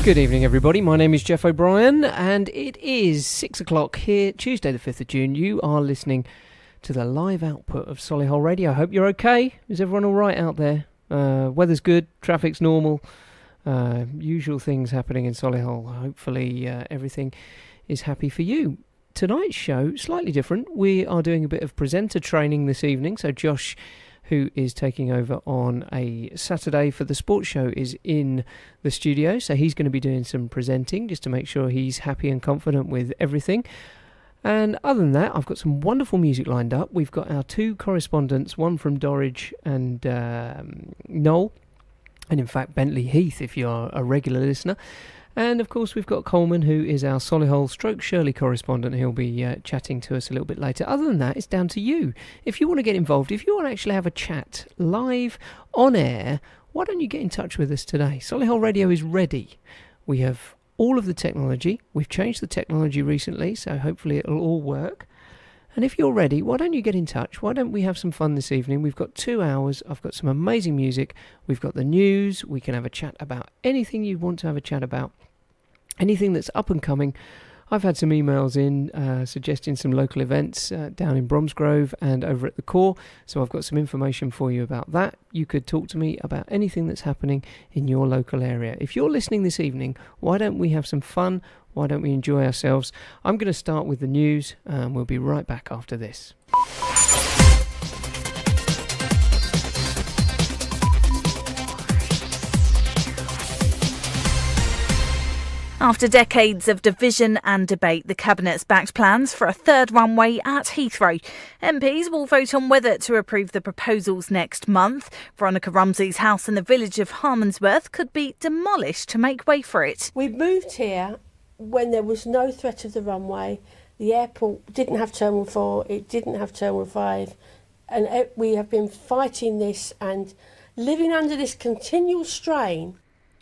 Good evening, everybody. My name is Geoff O'Brien, and it is 6 o'clock here, Tuesday the 5th of June. You are listening to the live output of Solihull Radio. I hope you're okay. Is everyone all right out there? Weather's good, traffic's normal, usual things happening in Solihull. Hopefully everything is happy for you. Tonight's show, slightly different. We are doing a bit of presenter training this evening, so Josh, who is taking over on a Saturday for the sports show, is in the studio. So he's going to be doing some presenting just to make sure he's happy and confident with everything. And other than that, I've got some wonderful music lined up. We've got our two correspondents, one from Dorridge and Knoll, and in fact Bentley Heath if you're a regular listener. And of course we've got Coleman, who is our Solihull / Shirley correspondent. He'll be chatting to us a little bit later. Other than that, it's down to you. If you want to get involved, if you want to actually have a chat live on air, why don't you get in touch with us today? Solihull Radio is ready. We have all of the technology. We've changed the technology recently, so hopefully it'll all work. And if you're ready, why don't you get in touch? Why don't we have some fun this evening? We've got 2 hours. I've got some amazing music. We've got the news. We can have a chat about anything you want to have a chat about. Anything that's up and coming. I've had some emails in suggesting some local events down in Bromsgrove and over at the Core, so I've got some information for you about that. You could talk to me about anything that's happening in your local area. If you're listening this evening, why don't we have some fun? Why don't we enjoy ourselves? I'm going to start with the news, and we'll be right back after this. After decades of division and debate, the Cabinet's backed plans for a third runway at Heathrow. MPs will vote on whether to approve the proposals next month. Veronica Rumsey's house in the village of Harmondsworth could be demolished to make way for it. We moved here when there was no threat of the runway. The airport didn't have Terminal 4, it didn't have Terminal 5, and we have been fighting this and living under this continual strain.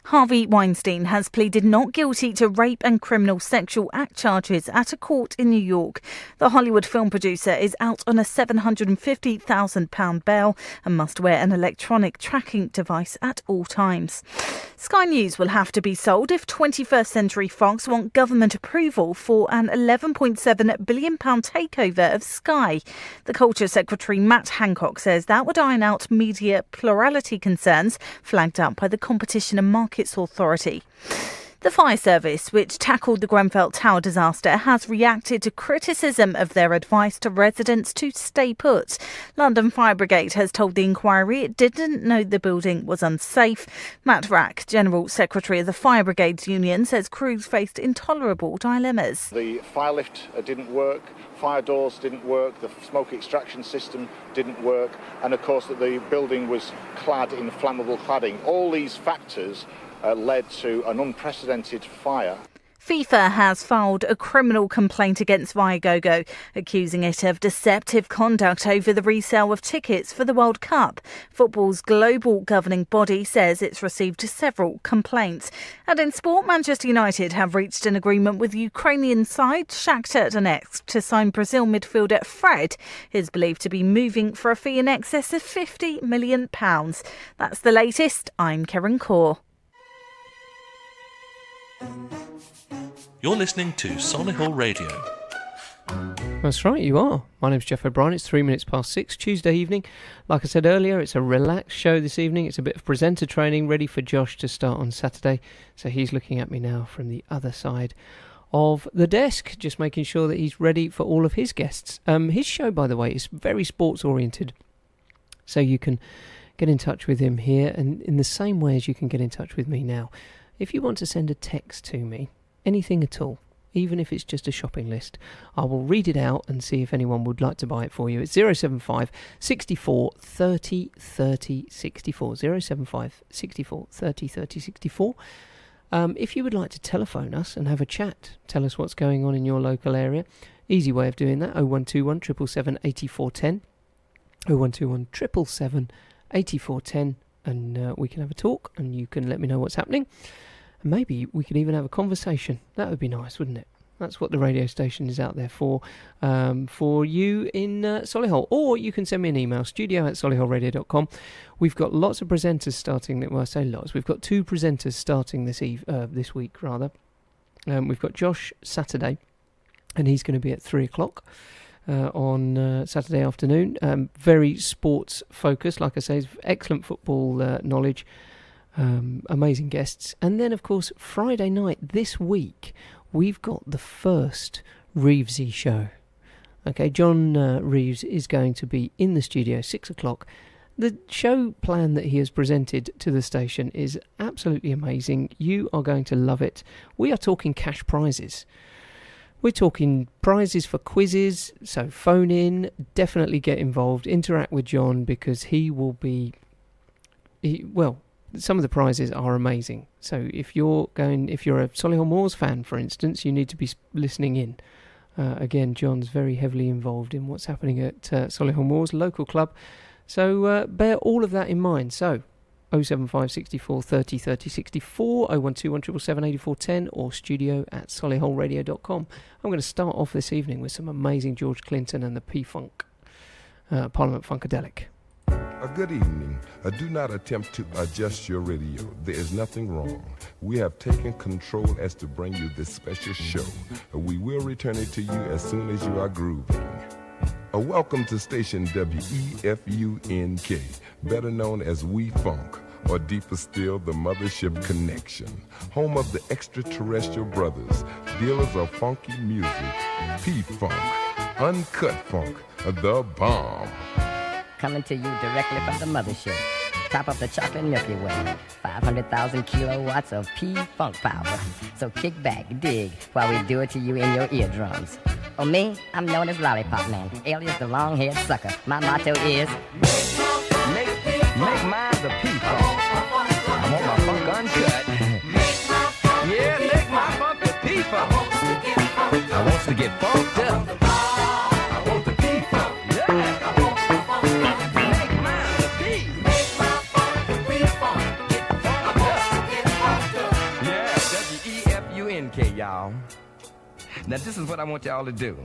Harvey Weinstein has pleaded not guilty to rape and criminal sexual act charges at a court in New York. The Hollywood film producer is out on a £750,000 bail and must wear an electronic tracking device at all times. Sky News will have to be sold if 21st Century Fox want government approval for an £11.7 billion takeover of Sky. The Culture Secretary Matt Hancock says that would iron out media plurality concerns flagged up by the Competition and Markets Authority. The fire service, which tackled the Grenfell Tower disaster, has reacted to criticism of their advice to residents to stay put. London Fire Brigade has told the inquiry it didn't know the building was unsafe. Matt Rack, General Secretary of the Fire Brigades Union, says crews faced intolerable dilemmas. The fire lift didn't work, fire doors didn't work, the smoke extraction system didn't work, and of course that the building was clad in flammable cladding. All these factors led to an unprecedented fire. FIFA has filed a criminal complaint against Viagogo, accusing it of deceptive conduct over the resale of tickets for the World Cup. Football's global governing body says it's received several complaints. And in sport, Manchester United have reached an agreement with Ukrainian side Shakhtar Donetsk to sign Brazil midfielder Fred, who is believed to be moving for a fee in excess of £50 million. That's the latest. I'm Karen Kaur. You're listening to Solihull Radio. That's right, you are. My name's Geoff O'Brien. It's 6:03, Tuesday evening. Like I said earlier, it's a relaxed show this evening. It's a bit of presenter training ready for Josh to start on Saturday. So he's looking at me now from the other side of the desk, just making sure that he's ready for all of his guests. His show, by the way, is very sports-oriented. So you can get in touch with him here, and in the same way as you can get in touch with me now. If you want to send a text to me, anything at all, even if it's just a shopping list, I will read it out and see if anyone would like to buy it for you. It's 075 64 30 30 64. 075 64 30 30 64. If you would like to telephone us and have a chat, tell us what's going on in your local area. Easy way of doing that, 0121 777 8410. 0121 777 8410. And we can have a talk and you can let me know what's happening. And maybe we could even have a conversation. That would be nice, wouldn't it? That's what the radio station is out there for you in Solihull. Or you can send me an email, studio@solihullradio.com. We've got lots of presenters starting. Well, I say lots. We've got 2 presenters starting this week, rather. We've got Josh Saturday, and he's going to be at 3 o'clock on Saturday afternoon. Very sports focused, like I say, excellent football knowledge, amazing guests. And then, of course, Friday night this week, we've got the first Reevesy show. Okay, John Reeves is going to be in the studio 6 o'clock. The show plan that he has presented to the station is absolutely amazing. You are going to love it. We are talking cash prizes. We're talking prizes for quizzes, so phone in, definitely get involved, interact with John, because he will be... some of the prizes are amazing. So if you're a Solihull Moors fan, for instance, you need to be listening in. Again, John's very heavily involved in what's happening at Solihull Moors, local club. So bear all of that in mind. So 075 64 30 30 64, 012 177 8410, or studio@solihullradio.com. I'm going to start off this evening with some amazing George Clinton and the P-Funk, Parliament Funkadelic. A good evening. Do not attempt to adjust your radio. There is nothing wrong. We have taken control as to bring you this special show. We will return it to you as soon as you are grooving. Welcome to station WEFUNK, better known as We Funk, or deeper still, the Mothership Connection, home of the extraterrestrial brothers, dealers of funky music, P-Funk, Uncut Funk, the bomb. Coming to you directly from the mothership. Top of the chocolate Milky Way. 500,000 kilowatts of P-Funk power. So kick back, dig, while we do it to you in your eardrums. Oh, me? I'm known as Lollipop Man, alias the long-haired sucker. My motto is... Make mine the P-Funk. I want my funk uncut. Yeah, make my funk the P-Funk. I want to get funked up. I want the P-Funk. Yeah. Y'all. Now this is what I want y'all to do.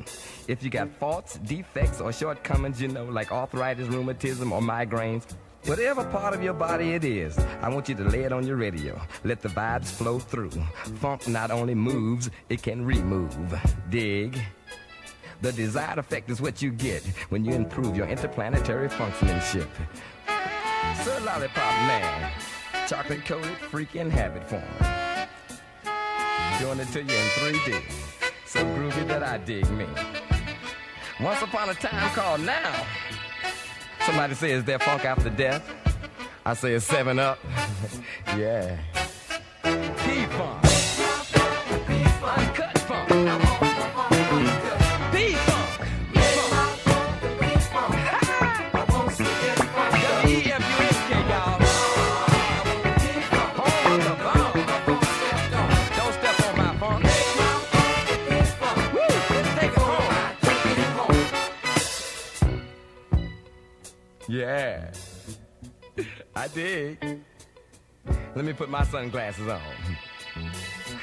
If you got faults, defects, or shortcomings, like arthritis, rheumatism, or migraines, whatever part of your body it is, I want you to lay it on your radio. Let the vibes flow through. Funk not only moves, it can remove. Dig? The desired effect is what you get when you improve your interplanetary functionship. Sir Lollipop Man, chocolate-coated freaking habit form. Doing it to you in 3D. So groovy that I dig me. Once upon a time called now. Somebody says their funk after death. I say it's 7-Up. Yeah. P-Funk. Uncut funk. P-Funk. W-E-F-U-N-K, y'all. Home of the bomb. Don't step on my funk. Woo! Let's take it home. Yeah. I dig. Let me put my sunglasses on.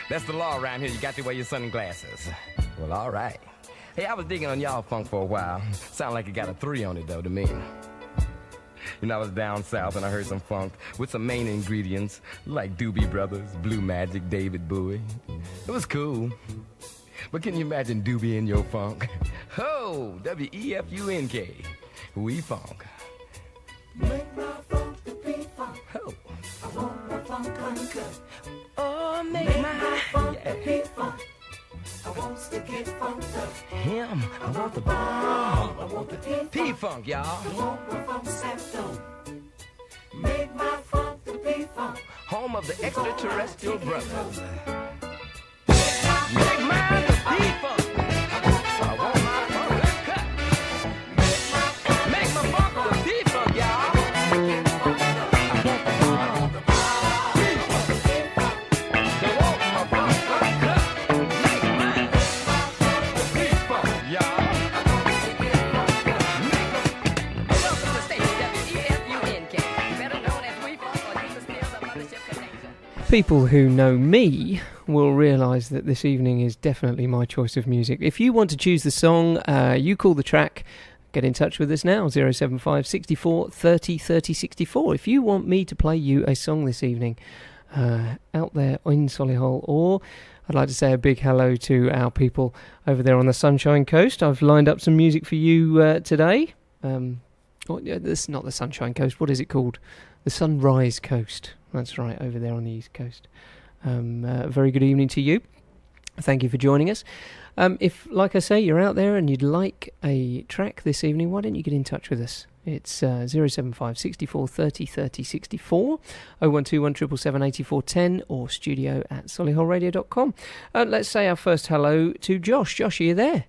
That's the law around here. You got to wear your sunglasses. Well, all right. Hey, I was digging on y'all funk for a while. Sound like it got a 3 on it, though, to me. I was down south and I heard some funk with some main ingredients like Doobie Brothers, Blue Magic, David Bowie. It was cool. But can you imagine Doobie in your funk? Ho! W-E-F-U-N-K. We funk. Make my funk the P-Funk. Ho! I want my funk uncut. Oh, make my funk the yeah. P-Funk. I want to get funked up. Him, I want the bomb. I want the P-Funk. P-Funk, y'all. I want my funk stepped on. Make my funk the P-Funk. Home of the extraterrestrial brothers. Make mine the P-Funk. I want my funk uncut. Make my funk the P-Funk, y'all. People who know me will realise that this evening is definitely my choice of music. If you want to choose the song, you call the track. Get in touch with us now, 075 64 30 30 64. If you want me to play you a song this evening out there in Solihull, or I'd like to say a big hello to our people over there on the Sunshine Coast. I've lined up some music for you today. This is not the Sunshine Coast. What is it called? The Sunrise Coast. That's right, over there on the East Coast. Very good evening to you. Thank you for joining us. If, like I say, you're out there and you'd like a track this evening, why don't you get in touch with us? It's 075 64 30 30 64, 0121 777 8410, or studio@solihullradio.com. Let's say our first hello to Josh. Josh, are you there?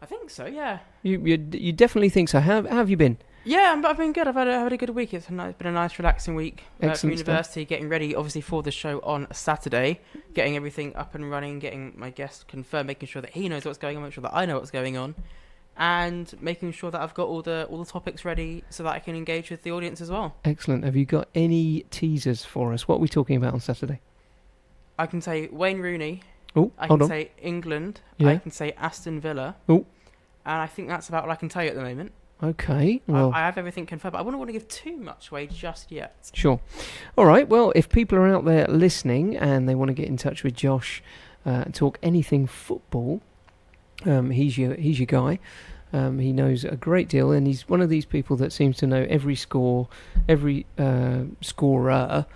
I think so, yeah. You definitely think so. How have you been? Yeah, I've been good. I've had a good week. It's been a nice, relaxing week. Excellent from university, getting ready, obviously, for the show on Saturday, getting everything up and running, getting my guest confirmed, making sure that he knows what's going on, making sure that I know what's going on, and making sure that I've got all the topics ready so that I can engage with the audience as well. Excellent. Have you got any teasers for us? What are we talking about on Saturday? I can say Wayne Rooney. Oh, I hold can on. say England. Yeah. I can say Aston Villa. Oh. And I think that's about all I can tell you at the moment. Okay, well... I have everything confirmed, but I wouldn't want to give too much away just yet. Sure. All right, well, if people are out there listening and they want to get in touch with Josh and talk anything football, he's your guy. He knows a great deal, and he's one of these people that seems to know every score, every scorer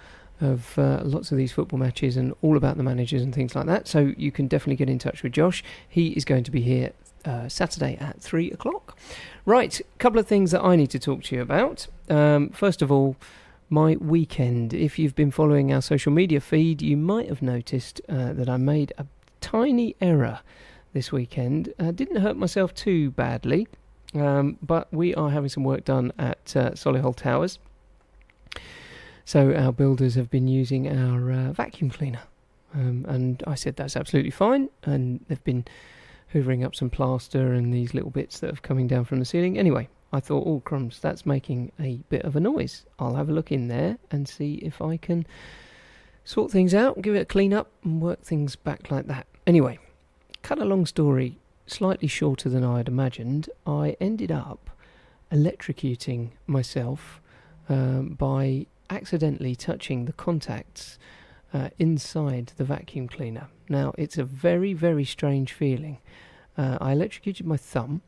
of lots of these football matches and all about the managers and things like that. So you can definitely get in touch with Josh. He is going to be here Saturday at 3 o'clock. Right, a couple of things that I need to talk to you about. First of all, my weekend. If you've been following our social media feed, you might have noticed that I made a tiny error this weekend. Didn't hurt myself too badly, but we are having some work done at Solihull Towers. So our builders have been using our vacuum cleaner. And I said that's absolutely fine, and they've been hoovering up some plaster and these little bits that are coming down from the ceiling. Anyway, I thought, oh crumbs, that's making a bit of a noise. I'll have a look in there and see if I can sort things out, give it a clean up and work things back like that. Anyway, cut a long story slightly shorter than I had imagined. I ended up electrocuting myself by accidentally touching the contacts inside the vacuum cleaner. Now, it's a very, very strange feeling. I electrocuted my thumb.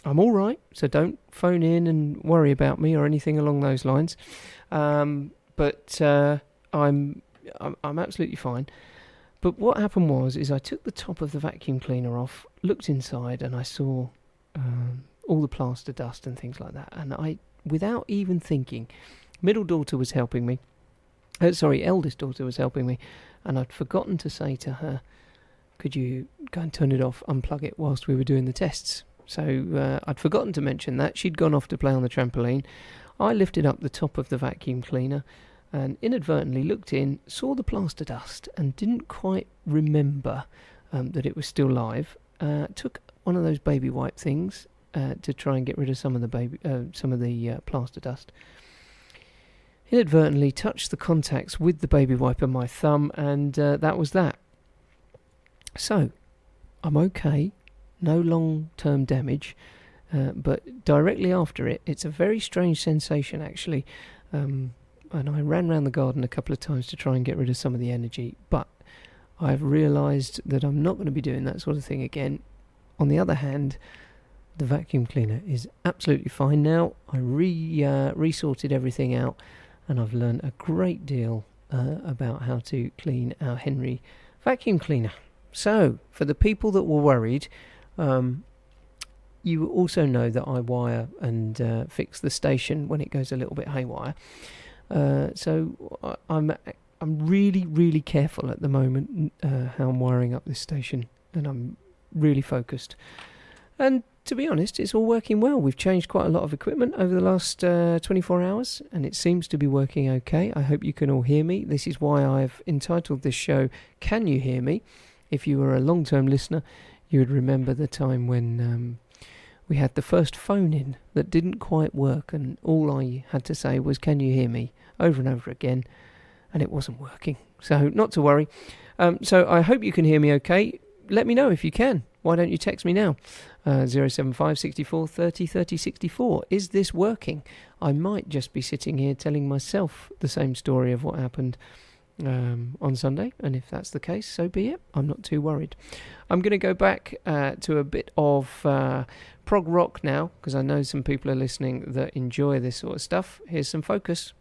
I'm all right, so don't phone in and worry about me or anything along those lines. But I'm absolutely fine. But what happened was I took the top of the vacuum cleaner off, looked inside, and I saw all the plaster dust and things like that. And I, without even thinking, eldest daughter was helping me, and I'd forgotten to say to her, could you go and turn it off, unplug it whilst we were doing the tests? So I'd forgotten to mention that. She'd gone off to play on the trampoline. I lifted up the top of the vacuum cleaner and inadvertently looked in, saw the plaster dust, and didn't quite remember that it was still live. Took one of those baby wipe things to try and get rid of some of the plaster dust. Inadvertently touched the contacts with the baby wipe on my thumb, and that was that. So, I'm okay, no long-term damage, but directly after it, it's a very strange sensation actually, and I ran around the garden a couple of times to try and get rid of some of the energy, but I've realised that I'm not going to be doing that sort of thing again. On the other hand, the vacuum cleaner is absolutely fine now. I resorted everything out, and I've learned a great deal about how to clean our Henry vacuum cleaner. So, for the people that were worried, you also know that I wire and fix the station when it goes a little bit haywire. So I'm really, really careful at the moment how I'm wiring up this station, and I'm really focused. And to be honest, it's all working well. We've changed quite a lot of equipment over the last 24 hours, and it seems to be working okay. I hope you can all hear me. This is why I've entitled this show, Can You Hear Me? If you were a long-term listener, you would remember the time when we had the first phone-in that didn't quite work, and all I had to say was, can you hear me? Over and over again, and it wasn't working. So, not to worry. So I hope you can hear me okay. Let me know if you can. Why don't you text me now? 075 64 30 30 64. Is this working? I might just be sitting here telling myself the same story of what happened on Sunday, and if that's the case, so be it. I'm not too worried. I'm going to go back to a bit of prog rock now, because I know some people are listening that enjoy this sort of stuff. Here's some Focus.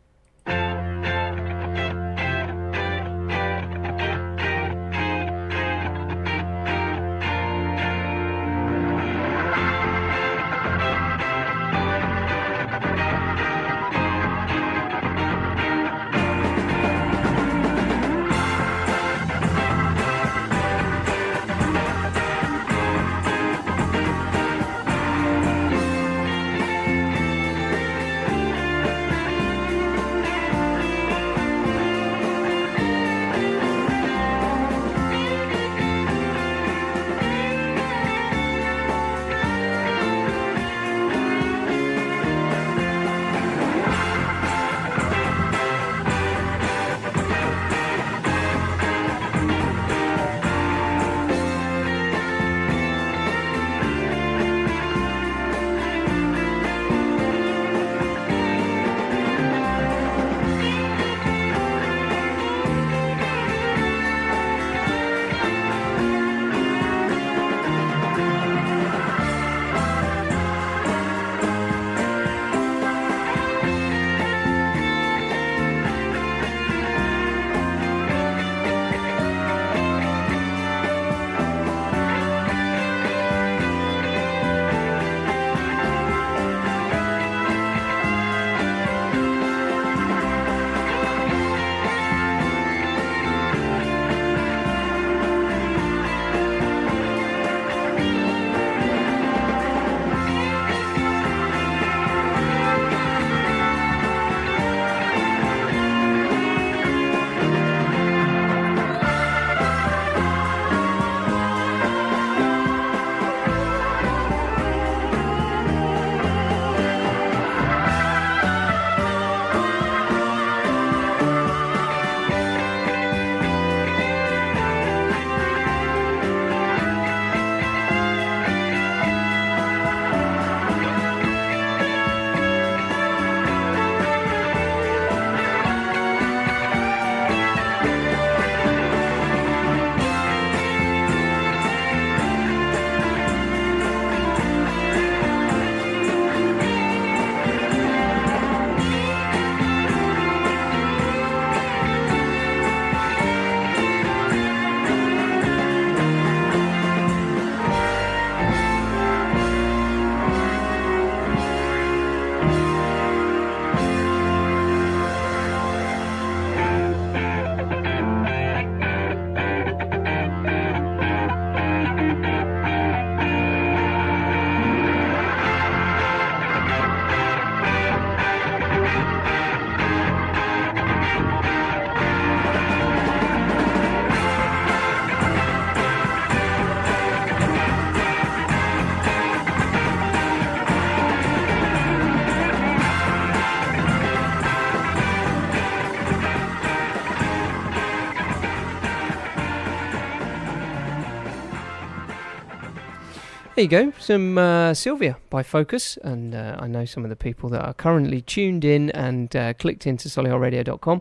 There you go, some Sylvia by Focus, and I know some of the people that are currently tuned in and clicked into solihullradio.com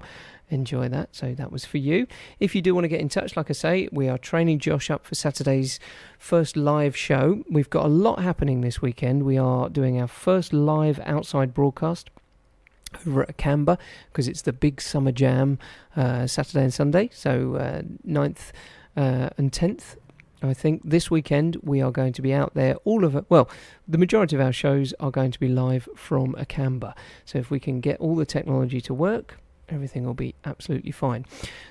enjoy that, so that was for you. If you do want to get in touch, like I say, we are training Josh up for Saturday's first live show. We've got a lot happening this weekend. We are doing our first live outside broadcast over at Canberra, because it's the big summer jam Saturday and Sunday, so 9th and 10th. I think this weekend we are going to be out there. The majority of our shows are going to be live from a Canberra. So if we can get all the technology to work, everything will be absolutely fine.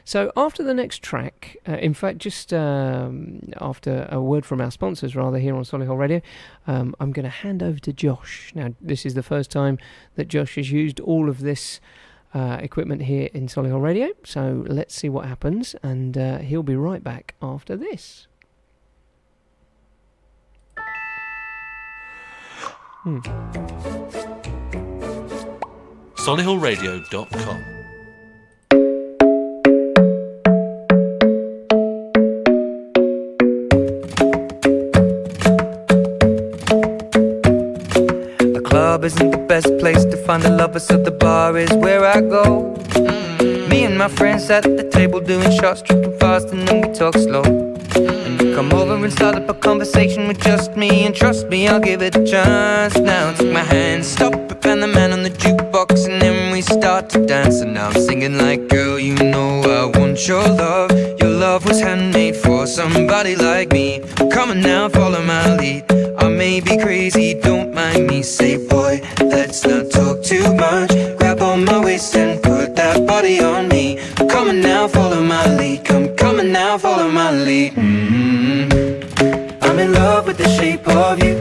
So after the next track, in fact, just after a word from our sponsors, rather, here on Solihull Radio, I'm going to hand over to Josh. Now, this is the first time that Josh has used all of this equipment here in Solihull Radio. So let's see what happens, and he'll be right back after this. Solihullradio.com club isn't the best place to find a lover, so the bar is where I go. Me and my friends sat at the table doing shots, tripping fast, and then we talk slow. And you come over and start up a conversation with just me, and trust me, I'll give it a chance. Now take my hand, stop it, and the man on the jukebox, and then we start to dance. And now I'm singing like, girl, you know I want your love. Your love was handmade for somebody like me. Come on now, follow my lead. I may be crazy, don't mind me. Say, boy, let's not talk too much. Grab on my waist and put that body on me. Come on now, follow my lead. Come on now, follow my lead. I'm in love with the shape of you.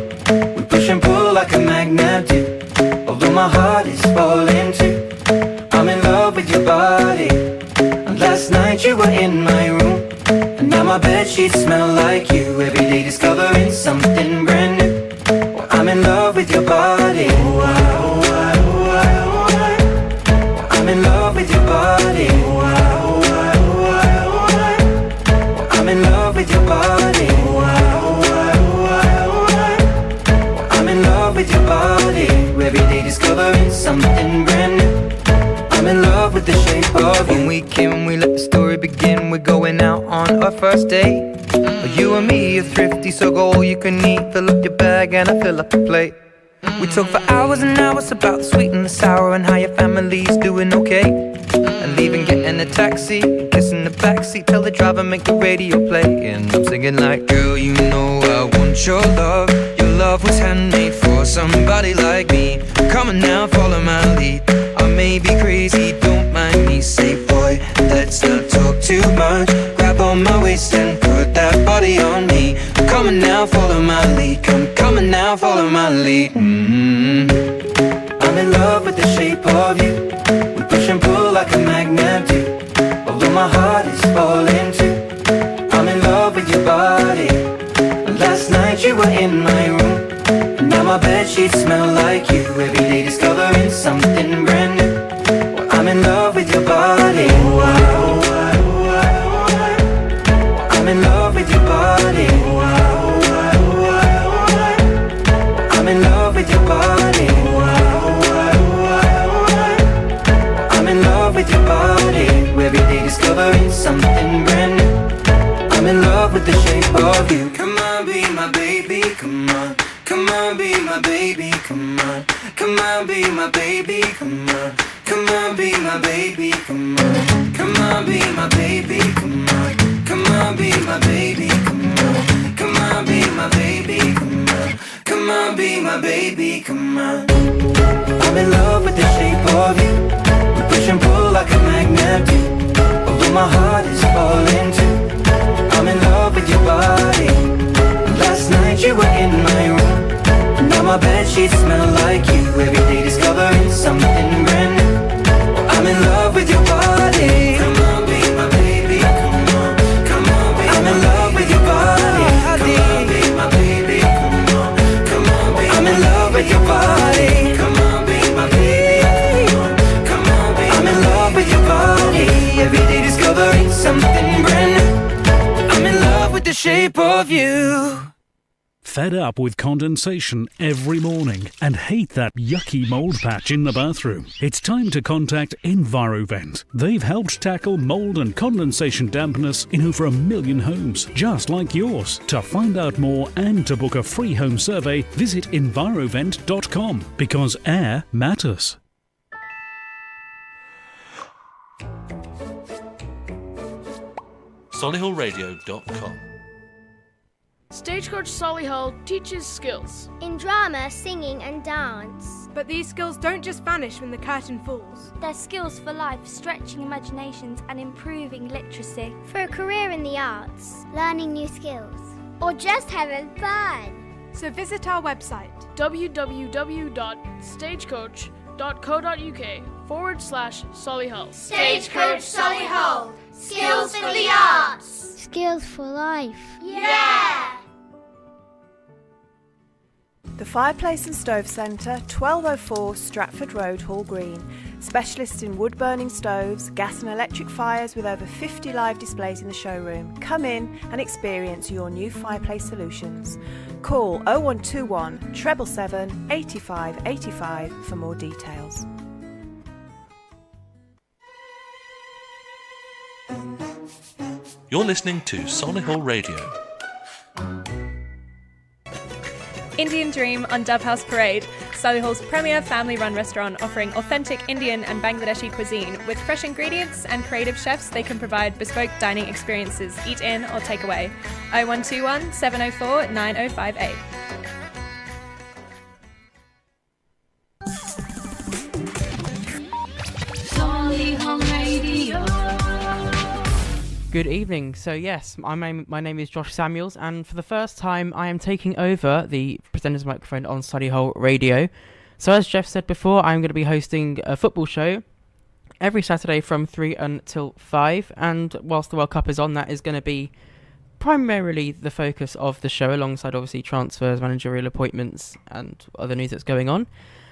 We push and pull like a magnet do. Although my heart is falling too. I'm in love with your body. And last night you were in my room, and now my bedsheets smell like you. Every day discovering something brand new. Well, I'm in love with your body. I'm in love with your body. I'm in love with your body. I'm in love with your body. Every day discovering something brand new. I'm in love with the shape of you. When we came, we let the story begin. We're going out on our first date. You and me are thrifty, so go all you can eat. Fill up your bag and I fill up the plate. We talk for hours and hours about the sweet and the sour, and how your family's doing okay. And leaving, getting a taxi, kissing the backseat, tell the driver make the radio play. And I'm singing like, girl, you know I want your love. Your love was handmade for somebody like me. Come on now, follow my lead. I may be crazy, don't mind me. Say, boy, let's not talk too much. Grab on my waist and put that body on me. Come on now, follow my lead. Come on now, follow my lead. I'm in love with the shape of you. We push and pull like a magnet do. Although my heart is falling too. I'm in love with your body. Last night you were in my room, and now my bedsheets smell like you. Every day discovering something brand new. Well, I'm in love with your body. I'm in love with your body. I'm in love with your body. I'm in love with your body. Every day discovering something brand new. I'm in love with the shape of you. Come on, be my baby, come on. Come on, be my baby, come on. Come on, be my baby, come on. Come on, be my baby, come on. Come on, be my baby, come on. Come on, be my baby, come on. Come on, be my baby, come on. Come on, be my baby, come on. I'm in love with the shape of you. We push and pull like a magnet do. Although my heart is falling too. I'm in love with your body. Last night you were in my room, and now my bedsheets smell like you. Every day discovering something brand new. I'm in love with your body. Come on, be my baby, come on. Come on, be I'm in love with your body. Come on, be my baby, come on. Come on, be I'm in love with your body. Come on, be my baby, come on. Come on, be I'm in love with your body. Every day discovering something brand new. I'm in love with the shape of you. Fed up with condensation every morning and hate that yucky mould patch in the bathroom? It's time to contact EnviroVent. They've helped tackle mould and condensation dampness in over 1 million homes, just like yours. To find out more and to book a free home survey, visit envirovent.com, because air matters. solihullradio.com. Stagecoach Solihull teaches skills in drama, singing and dance. But these skills don't just vanish when the curtain falls. They're skills for life, stretching imaginations and improving literacy. For a career in the arts, learning new skills, or just having fun. So visit our website www.stagecoach.co.uk/Solihull. Stagecoach Solihull. Skills for the arts. Skills for life. Yeah! The Fireplace and Stove Centre, 1204 Stratford Road, Hall Green. Specialists in wood-burning stoves, gas and electric fires with over 50 live displays in the showroom. Come in and experience your new fireplace solutions. Call 0121 777 85 85 for more details. You're listening to Solihull Radio. Indian Dream on Dove House Parade, Solihull's premier family-run restaurant offering authentic Indian and Bangladeshi cuisine with fresh ingredients and creative chefs. They can provide bespoke dining experiences, eat in or take away. 0121 704 9058. Solihull Radio. Good evening. So yes, my name is Josh Samuels, and for the first time I am taking over the presenter's microphone on Solihull Radio. So as Geoff said before, I'm going to be hosting a football show every Saturday from 3 until 5, and whilst the World Cup is on, that is going to be primarily the focus of the show, alongside obviously transfers, managerial appointments and other news that's going on.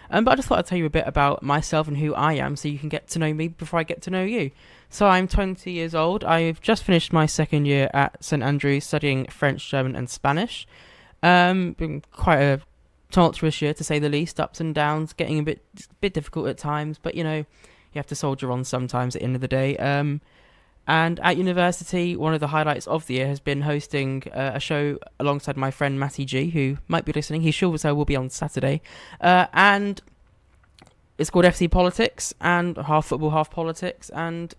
But I just thought I'd tell you a bit about myself and who I am so you can get to know me before I get to know you. So I'm 20 years old. I've just finished my second year at St Andrews studying French, German and Spanish. Been quite a tumultuous year to say the least, ups and downs, getting a bit difficult at times, but you know, you have to soldier on sometimes at the end of the day. And at university, one of the highlights of the year has been hosting a show alongside my friend Matty G, who might be listening. He sure as hell will be on Saturday. And it's called FC Politics, and half football, half politics. And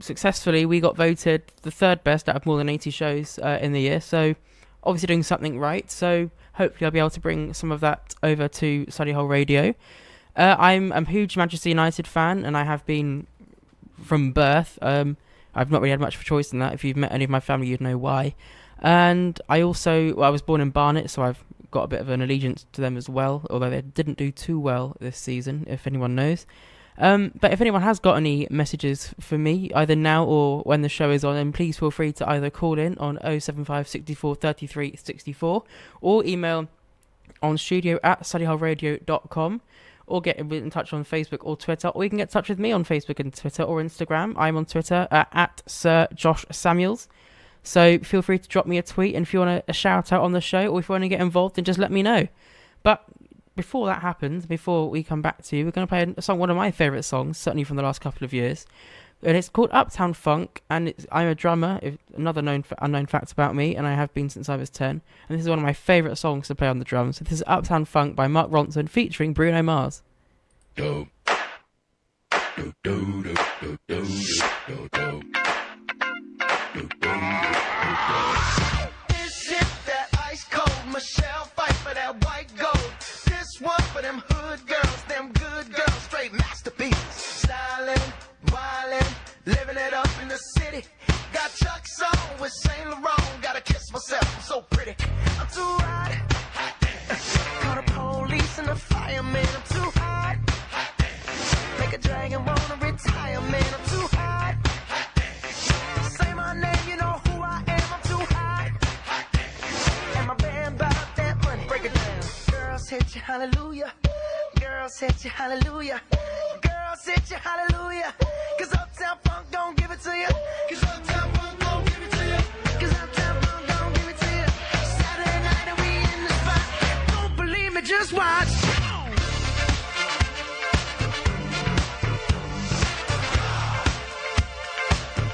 successfully, we got voted the third best out of more than 80 shows in the year. So obviously doing something right. So hopefully I'll be able to bring some of that over to Solihull Radio. I'm a huge Manchester United fan, and I have been from birth. I've not really had much of a choice in that. If you've met any of my family, you'd know why. And I was born in Barnet, so I've got a bit of an allegiance to them as well, although they didn't do too well this season, if anyone knows. But if anyone has got any messages for me, either now or when the show is on, then please feel free to either call in on 075 64 33 64 or email on studio@solihullradio.com. or get in touch on Facebook or Twitter, or you can get in touch with me on Facebook and Twitter or Instagram. I'm on Twitter at Sir Josh Samuels. So feel free to drop me a tweet, and if you want a shout out on the show, or if you want to get involved, then just let me know. But before that happens, before we come back to you, we're going to play a song, one of my favourite songs, certainly from the last couple of years. And it's called Uptown Funk, and I'm a drummer, another unknown fact about me, and I have been since I was 10. And this is one of my favourite songs to play on the drums. So this is Uptown Funk by Mark Ronson featuring Bruno Mars. Do. Do, do, do, do, do, do, do. This shit that ice cold Michelle fight for that white gold. This one for them hood girls, them good girls, straight masterpieces. Stylin', wildin', living it up in the city. Got Chuck's on with Saint Laurent. Gotta kiss myself, I'm so pretty. I'm too hot. Call the police and the fireman. I'm too hot. Make a dragon wanna retire, man. I'm too hot. Say my name, you know who I am. I'm too hot. And my band bought that money. Break it down. Girls hit you, hallelujah. Girls hit you, hallelujah. Girls hit you, hallelujah. Cause Uptown Funk don't give it to you. Cause Uptown Funk don't give it to you. Cause Uptown Funk don't give it to you. Saturday night and we in the spot. Don't believe me, just watch.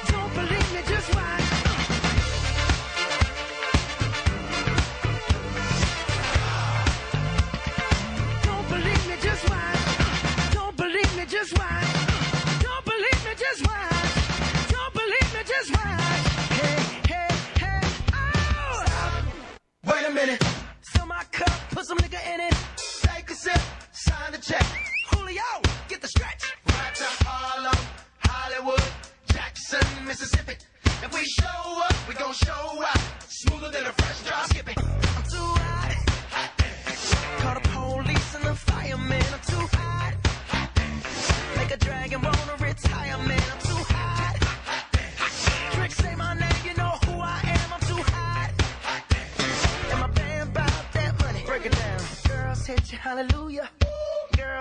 Don't believe me, just watch. Don't believe me, just watch. Don't believe me, just watch. Don't believe me, just watch. Don't believe me, just watch.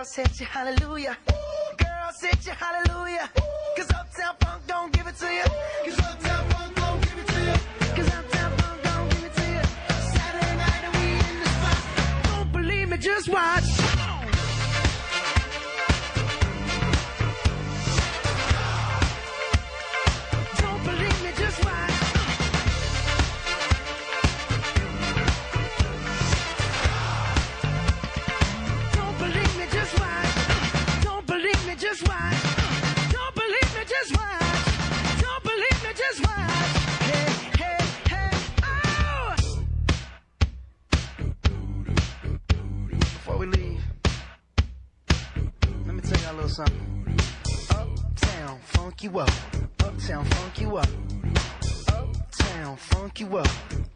Girls hit you hallelujah. Girls hit you hallelujah. Cause Uptown Funk don't give it to you. Cause Uptown Funk don't give it to you. Cause Uptown Funk don't give it to you. Saturday night and we in the spot. Don't believe me, just watch. Don't believe me, just watch. Don't believe me, just watch. Don't believe me, just watch. Don't believe me, just watch. Don't believe me, just watch. Hey, hey, hey, oh! Before we leave, let me tell y'all a little something. Uptown, funk you up. Uptown, funk you up. Uptown, funk you up.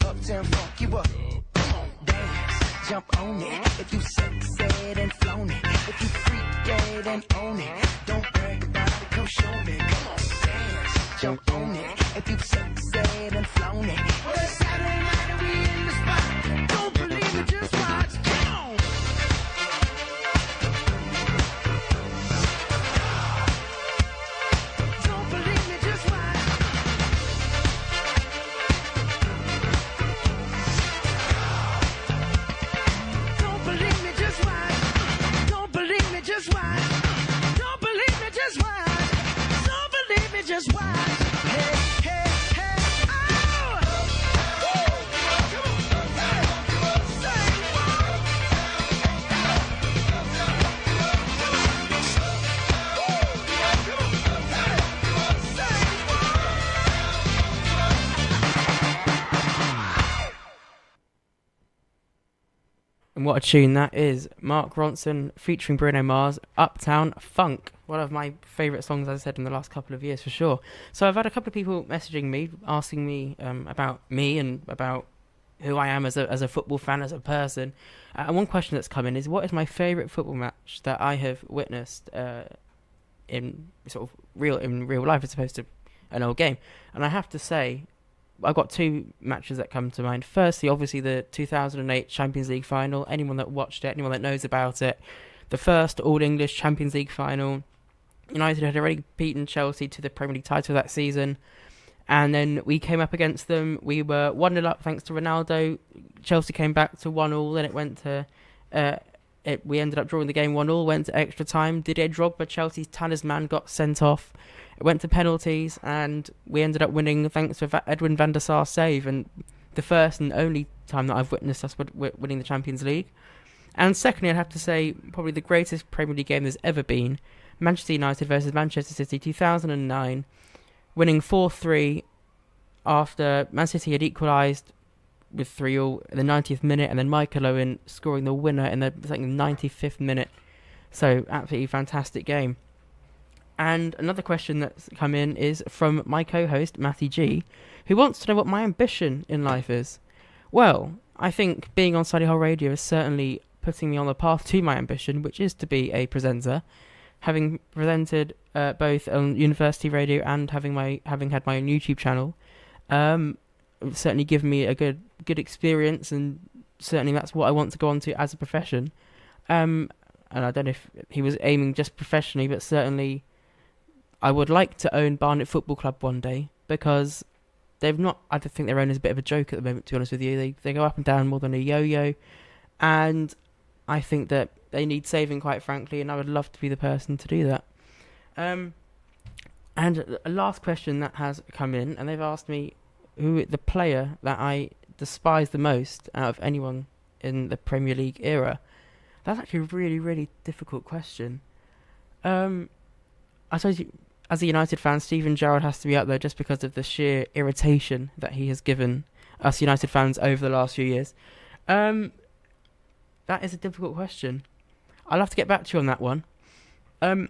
Uptown, funk you up. Come on, dance, jump on it. If you sexed and flown it. If you freaked dead and own it. Don't brag about it, come show me. Come on, dance, jump on it. If you sexed and flown it. Well, it's Saturday night and we in the spot. Don't believe it, just watch. Come on. Don't believe me, just watch. Don't believe me, just watch. Don't believe me, just watch. Don't believe me, just watch. Don't believe me, just watch. Hey, hey, hey, oh! Woo! Come on, say, say, And what a tune that is. Mark Ronson featuring Bruno Mars, Uptown Funk. One of my favourite songs, as I said, in the last couple of years, for sure. So I've had a couple of people messaging me, asking me about me and about who I am as a football fan, as a person. And one question that's come in is, what is my favourite football match that I have witnessed in sort of real life, as opposed to an old game? And I have to say, I've got two matches that come to mind. Firstly, obviously, the 2008 Champions League final. Anyone that watched it, anyone that knows about it, the first All-English Champions League final. United had already beaten Chelsea to the Premier League title that season. And then we came up against them. We were 1-0 up thanks to Ronaldo. Chelsea came back to 1-1. Then it went to... we ended up drawing the game 1-1, went to extra time. Didier Drogba, Chelsea's talisman, got sent off. It went to penalties, and we ended up winning thanks to Edwin van der Sar's save, and the first and only time that I've witnessed us winning the Champions League. And secondly, I'd have to say, probably the greatest Premier League game there's ever been, Manchester United versus Manchester City 2009, winning 4-3 after Man City had equalised with 3-3 in the 90th minute, and then Michael Owen scoring the winner in the 95th minute. So, absolutely fantastic game. And another question that's come in is from my co-host, Matthew G, who wants to know what my ambition in life is. Well, I think being on Solihull Radio is certainly putting me on the path to my ambition, which is to be a presenter. Having presented both on university radio and having had my own YouTube channel, it's certainly given me a good experience, and certainly that's what I want to go on to as a profession. And I don't know if he was aiming just professionally, but certainly I would like to own Barnet Football Club one day, because they've not... I think they're owned as a bit of a joke at the moment, to be honest with you. They go up and down more than a yo-yo, and I think that they need saving, quite frankly, and I would love to be the person to do that. And a last question that has come in, and they've asked me who the player that I despise the most out of anyone in the Premier League era. That's actually a really, really difficult question. I suppose as a United fan, Steven Gerrard has to be up there just because of the sheer irritation that he has given us United fans over the last few years. That is a difficult question. I'll have to get back to you on that one. But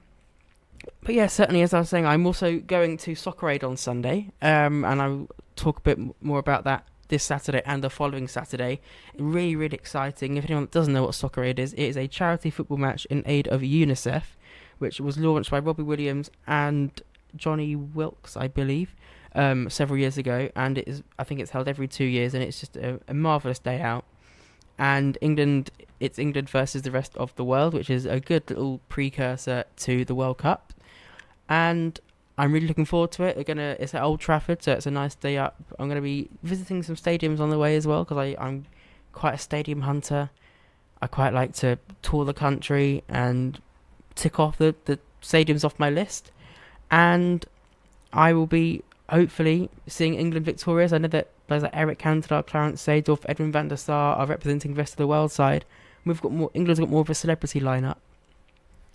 yeah, certainly, as I was saying, I'm also going to Soccer Aid on Sunday, and I'll talk a bit more about that this Saturday and the following Saturday. Really, really exciting. If anyone doesn't know what Soccer Aid is, it is a charity football match in aid of UNICEF, which was launched by Robbie Williams and Johnny Wilkes, I believe, several years ago, and I think it's held every 2 years, and it's just a marvellous day out. and England. It's England versus the rest of the world, which is a good little precursor to the World Cup, and I'm really looking forward to it. It's at Old Trafford, so it's a nice day up. I'm going to be visiting some stadiums on the way as well, because I'm quite a stadium hunter. I quite like to tour the country and tick off the stadiums off my list. And I will be hopefully seeing England victorious. I know that players like Eric Cantona, Clarence Seedorf, Edwin van der Sar are representing the rest of the world side. England's got more of a celebrity lineup.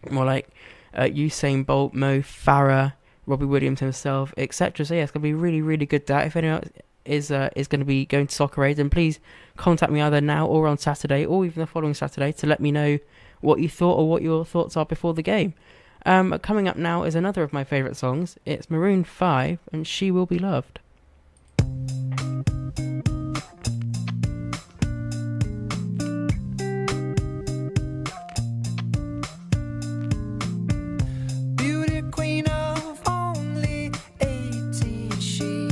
More like Usain Bolt, Mo Farah, Robbie Williams himself, etc. So yeah, it's going to be really, really good day. If anyone is going to be going to Soccer Aid, then please contact me either now or on Saturday, or even the following Saturday, to let me know what you thought or what your thoughts are before the game. Coming up now is another of my favourite songs. It's Maroon 5 and She Will Be Loved. Beauty queen of only 18, she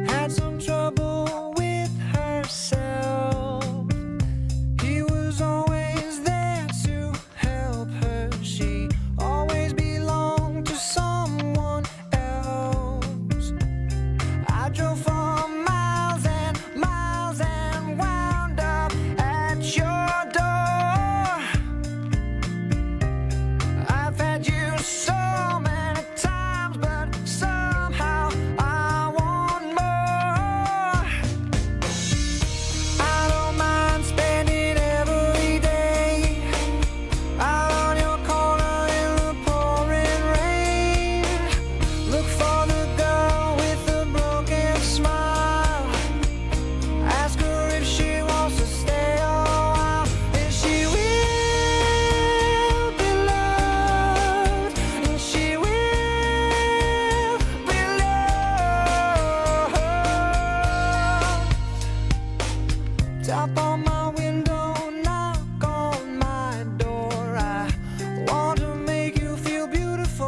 had some trouble with herself. He was always there to help her. She always belonged to someone else. I drove for miles and miles and wound up at your door. I've had you so many times, but somehow I want more. I don't mind spending every day out on your corner in the pouring rain. Look for the girl with the broken smile. Ask her if she wants to stay a while. And she will be loved. And she will be loved. Tap on my window, knock on my door. I want to make you feel beautiful.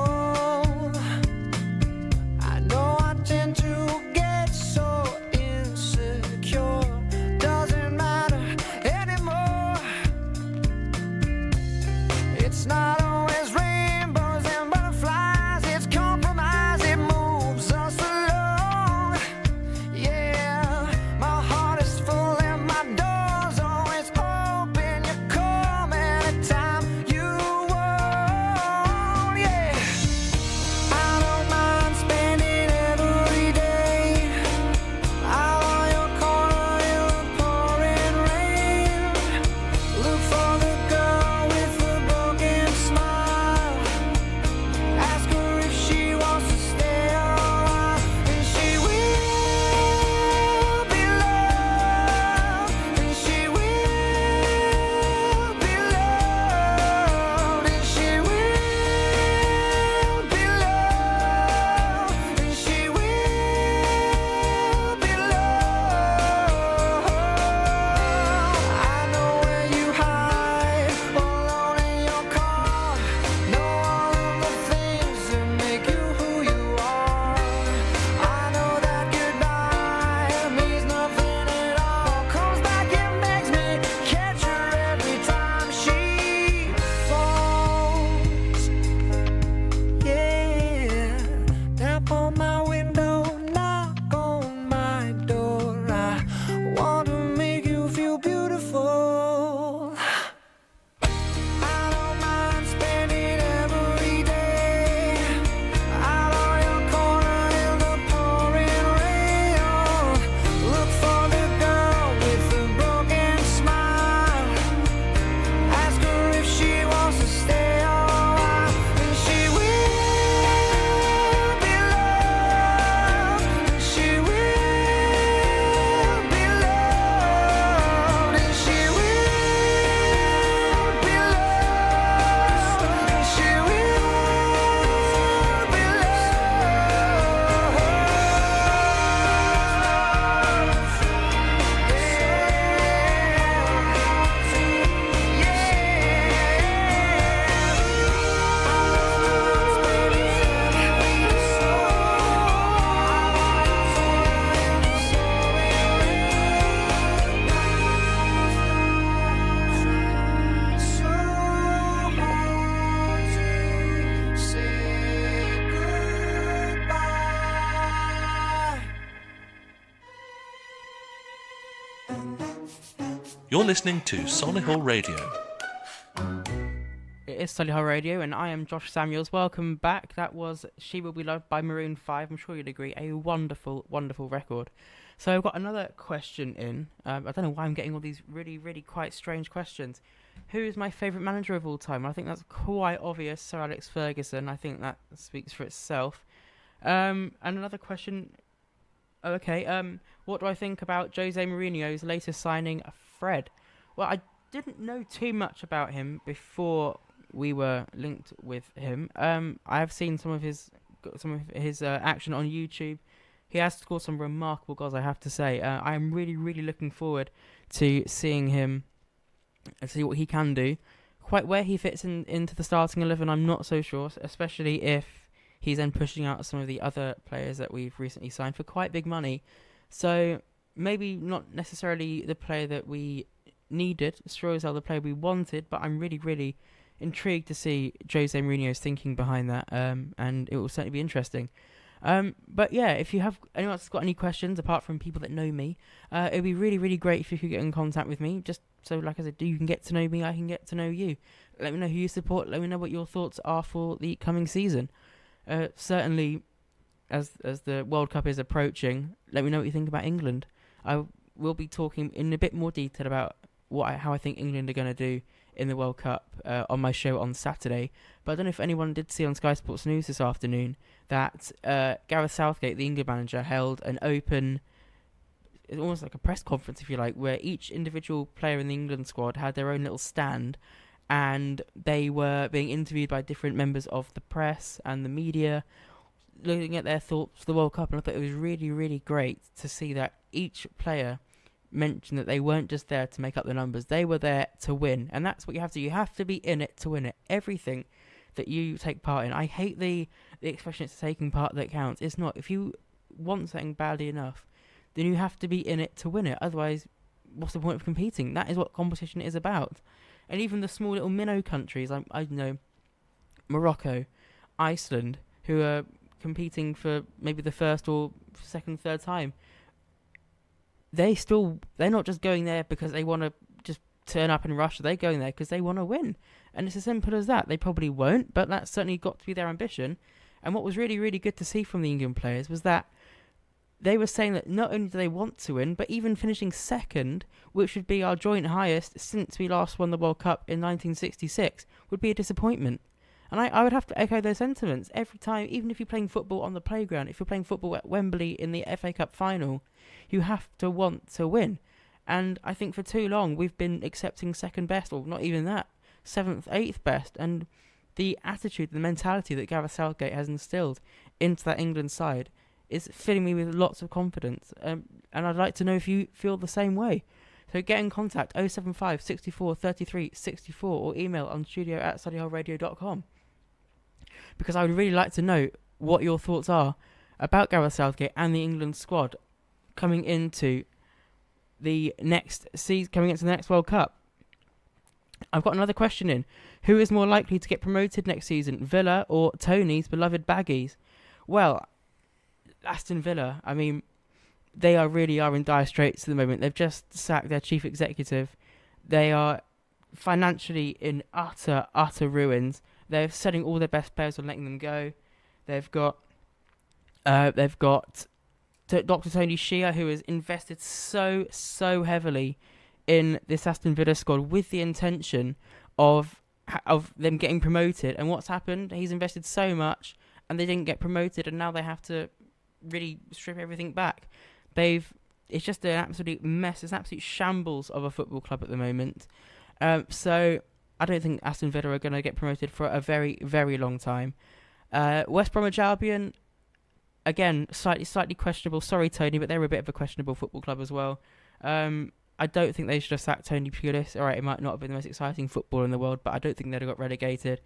I know I tend to get so insecure. Doesn't matter anymore. It's not always rainbows and butterflies. It's compromise. It moves us along. Yeah, my heart is full and my door's always open. You come anytime you want. Yeah, I don't mind spending every day out on your corner in the pouring rain. Look for the girl with the broken smile. You're listening to Solihull Radio. It is Solihull Radio, and I am Josh Samuels. Welcome back. That was She Will Be Loved by Maroon 5. I'm sure you'd agree, a wonderful, wonderful record. So I've got another question in. I don't know why I'm getting all these really, really quite strange questions. Who is my favourite manager of all time? I think that's quite obvious. Sir Alex Ferguson. I think that speaks for itself. And another question. Okay. What do I think about Jose Mourinho's latest signing, Fred? Well, I didn't know too much about him before we were linked with him. I have seen some of his action on YouTube. He has scored some remarkable goals, I have to say. I am really, really looking forward to seeing him and see what he can do. Quite where he fits into the starting 11, I'm not so sure, especially if he's then pushing out some of the other players that we've recently signed for quite big money. So maybe not necessarily the player that we needed, Strohzel the player we wanted, but I'm really, really intrigued to see Jose Mourinho's thinking behind that, and it will certainly be interesting. But yeah, if you have anyone else got any questions apart from people that know me, it would be really, really great if you could get in contact with me. Just so, like I said, you can get to know me, I can get to know you. Let me know who you support. Let me know what your thoughts are for the coming season. Certainly, as the World Cup is approaching, let me know what you think about England. I will be talking in a bit more detail about how I think England are going to do in the World Cup on my show on Saturday. But I don't know if anyone did see on Sky Sports News this afternoon that Gareth Southgate, the England manager, held an open, it's almost like a press conference, if you like, where each individual player in the England squad had their own little stand, and they were being interviewed by different members of the press and the media, looking at their thoughts for the World Cup. And I thought it was really, really great to see that each player mentioned that they weren't just there to make up the numbers, they were there to win. And that's what you have to do. You have to be in it to win it. Everything that you take part in. I hate the expression it's taking part that counts. It's not. If you want something badly enough, then you have to be in it to win it. Otherwise, what's the point of competing? That is what competition is about. And even the small little minnow countries, I know, Morocco, Iceland, who are competing for maybe the first or second, third time, they're not just going there because they want to just turn up in Russia. They're going there because they want to win. And it's as simple as that. They probably won't, but that's certainly got to be their ambition. And what was really, really good to see from the England players was that they were saying that not only do they want to win, but even finishing second, which would be our joint highest since we last won the World Cup in 1966, would be a disappointment. And I would have to echo those sentiments every time, even if you're playing football on the playground, if you're playing football at Wembley in the FA Cup final, you have to want to win. And I think for too long we've been accepting second best, or not even that, 7th, 8th best. And the attitude, the mentality that Gareth Southgate has instilled into that England side is filling me with lots of confidence. And I'd like to know if you feel the same way. So get in contact, 075 64 33 64, or email on studio@studyhallradio.com. Because I would really like to know what your thoughts are about Gareth Southgate and the England squad coming into the next season, coming into the next World Cup. I've got another question in. Who is more likely to get promoted next season, Villa or Tony's beloved Baggies? Well, Aston Villa, I mean, they really are in dire straits at the moment. They've just sacked their chief executive. They are financially in utter ruins. They're selling all their best players and letting them go. They've got Dr. Tony Shea, who has invested so heavily in this Aston Villa squad with the intention of them getting promoted. And what's happened? He's invested so much, and they didn't get promoted, and now they have to really strip everything back. It's just an absolute mess. It's an absolute shambles of a football club at the moment. So I don't think Aston Villa are going to get promoted for a very, very long time. West Bromwich Albion, again, slightly questionable. Sorry, Tony, but they're a bit of a questionable football club as well. I don't think they should have sacked Tony Pulis. All right, it might not have been the most exciting football in the world, but I don't think they'd have got relegated.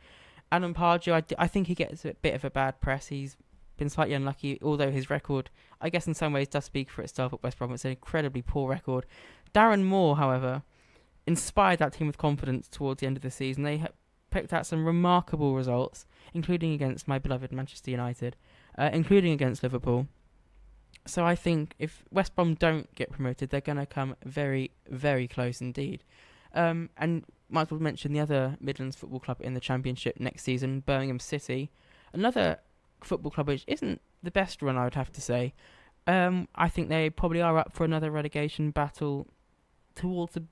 Alan Pardew, I think he gets a bit of a bad press. He's been slightly unlucky, although his record, I guess in some ways, does speak for itself at West Brom. It's an incredibly poor record. Darren Moore, however, inspired that team with confidence towards the end of the season. They picked out some remarkable results, including against my beloved Manchester United, including against Liverpool. So I think if West Brom don't get promoted, they're going to come very, very close indeed. And might as well mention the other Midlands football club in the Championship next season, Birmingham City. Another football club which isn't the best run, I would have to say. I think they probably are up for another relegation battle towards the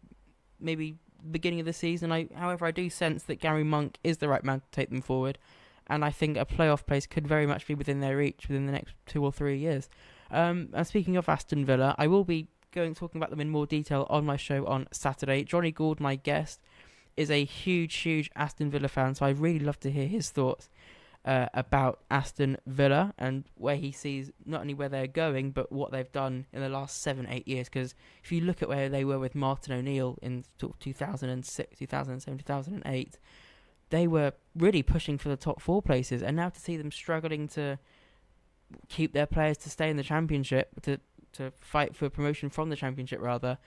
maybe beginning of the season. However, I do sense that Gary Monk is the right man to take them forward, and I think a playoff place could very much be within their reach within the next 2 or 3 years. And speaking of Aston Villa, I will be talking about them in more detail on my show on Saturday. Johnny Gould, my guest, is a huge Aston Villa fan, so I'd really love to hear his thoughts about Aston Villa and where he sees not only where they're going, but what they've done in the last 7-8 years. Because if you look at where they were with Martin O'Neill in 2006, 2007, 2008, they were really pushing for the top 4 places, and now to see them struggling to keep their players to stay in the Championship, to fight for promotion from the Championship rather,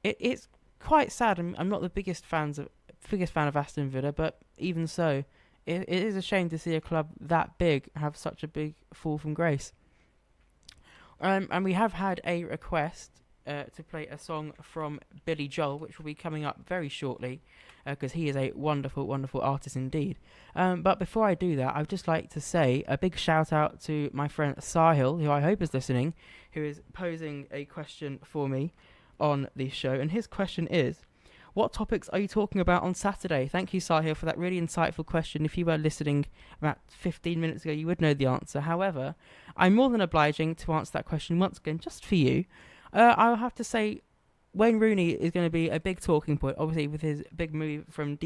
it's quite sad. I'm not the biggest fan of Aston Villa, but even so, it is a shame to see a club that big have such a big fall from grace. And we have had a request to play a song from Billy Joel, which will be coming up very shortly, because he is a wonderful, wonderful artist indeed. But before I do that, I'd just like to say a big shout out to my friend Sahil, who I hope is listening, who is posing a question for me on the show. And his question is, what topics are you talking about on Saturday? Thank you, Sahil, for that really insightful question. If you were listening about 15 minutes ago, you would know the answer. However, I'm more than obliging to answer that question once again, just for you. I'll have to say Wayne Rooney is going to be a big talking point, obviously, with his big move from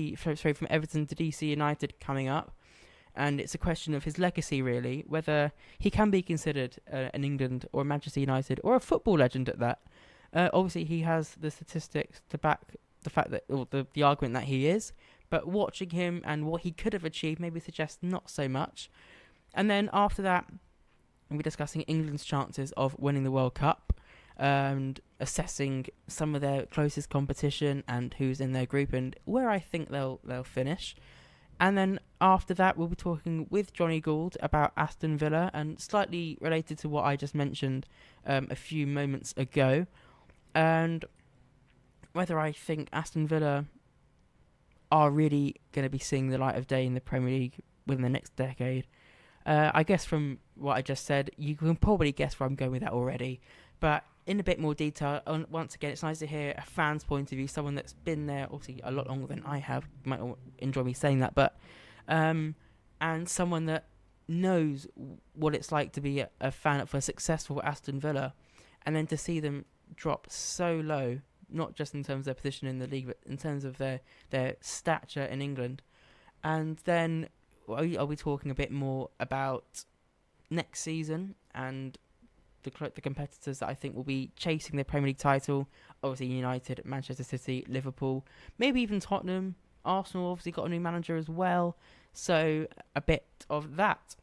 Everton to DC United coming up. And it's a question of his legacy, really, whether he can be considered an England or a Manchester United or a football legend at that. Obviously, he has the statistics to back the fact that, or the argument that he is, but watching him and what he could have achieved maybe suggests not so much. And then after that, we'll be discussing England's chances of winning the World Cup and assessing some of their closest competition and who's in their group and where I think they'll finish. And then after that, we'll be talking with Johnny Gould about Aston Villa, and slightly related to what I just mentioned a few moments ago, and whether I think Aston Villa are really going to be seeing the light of day in the Premier League within the next decade. I guess from what I just said, you can probably guess where I'm going with that already. But in a bit more detail, once again, it's nice to hear a fan's point of view, someone that's been there, obviously, a lot longer than I have. You might not enjoy me saying that, but and someone that knows what it's like to be a fan of a successful Aston Villa, and then to see them drop so low, not just in terms of their position in the league, but in terms of their stature in England. And then I'll be talking a bit more about next season and the competitors that I think will be chasing the Premier League title. Obviously United, Manchester City, Liverpool, maybe even Tottenham. Arsenal obviously got a new manager as well. So a bit of that.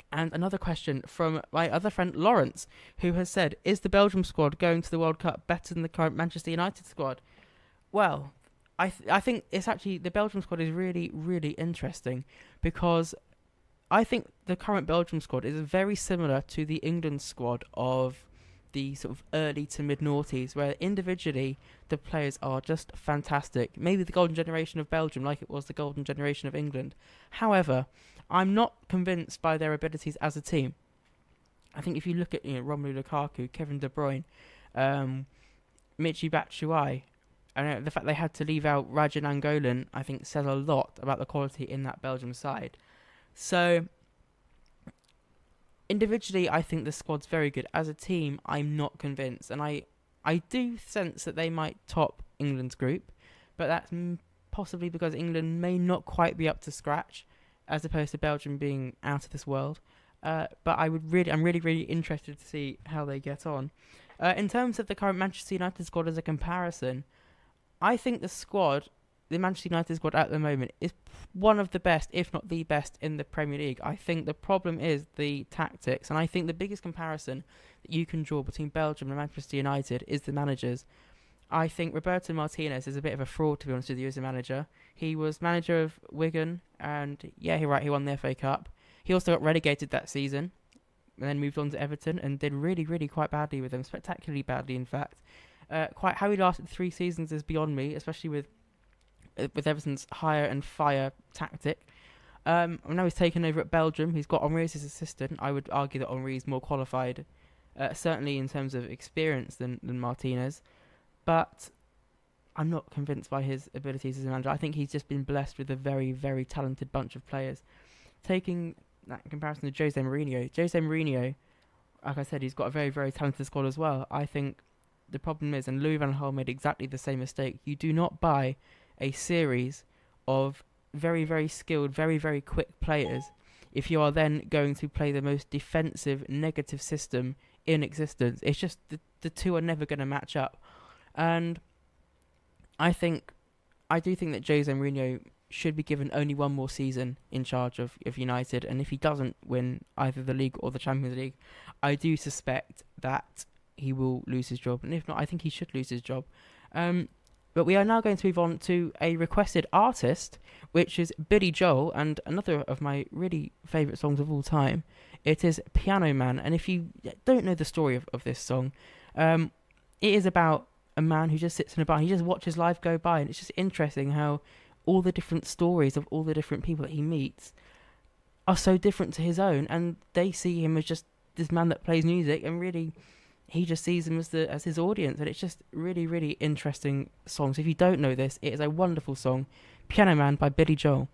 And another question from my other friend Lawrence, who has said, is the Belgium squad going to the World Cup better than the current Manchester United squad? Well, I think it's actually, the Belgium squad is really, really interesting, because I think the current Belgium squad is very similar to the England squad of the sort of early to mid-noughties, where individually the players are just fantastic. Maybe the golden generation of Belgium, like it was the golden generation of England. However, I'm not convinced by their abilities as a team. I think if you look at Romelu Lukaku, Kevin De Bruyne, Michy Batshuayi, and the fact they had to leave out Rajan Angolan, I think says a lot about the quality in that Belgium side. So individually, I think the squad's very good. As a team, I'm not convinced, and I do sense that they might top England's group, but that's possibly because England may not quite be up to scratch, as opposed to Belgium being out of this world. But I'm really, really interested to see how they get on. In terms of the current Manchester United squad as a comparison, I think the Manchester United squad at the moment is one of the best, if not the best, in the Premier League. I think the problem is the tactics, and I think the biggest comparison that you can draw between Belgium and Manchester United is the managers. I think Roberto Martinez is a bit of a fraud, to be honest with you, as a manager. He was manager of Wigan, and he won the FA Cup. He also got relegated that season, and then moved on to Everton and did really, really quite badly with them, spectacularly badly, in fact. Quite how he lasted 3 seasons is beyond me, especially with Everton's hire and fire tactic. Now he's taken over at Belgium. He's got Henry as his assistant. I would argue that Henry is more qualified, certainly in terms of experience than Martinez. But I'm not convinced by his abilities as a manager. I think he's just been blessed with a very, very talented bunch of players. Taking that in comparison to Jose Mourinho, like I said, he's got a very, very talented squad as well. I think the problem is, and Louis van Gaal made exactly the same mistake, you do not buy a series of very, very skilled, very, very quick players if you are then going to play the most defensive, negative system in existence. It's just the two are never going to match up. And I do think that Jose Mourinho should be given only one more season in charge of United, and if he doesn't win either the league or the Champions League, I do suspect that he will lose his job, and if not, I think he should lose his job. But we are now going to move on to a requested artist, which is Billy Joel, and another of my really favourite songs of all time. It is Piano Man, and if you don't know the story of this song, it is about a man who just sits in a bar, he just watches life go by, and it's just interesting how all the different stories of all the different people that he meets are so different to his own, and they see him as just this man that plays music, and really he just sees them as his audience, and it's just really, really interesting song. So if you don't know this, it is a wonderful song, Piano Man by Billy Joel.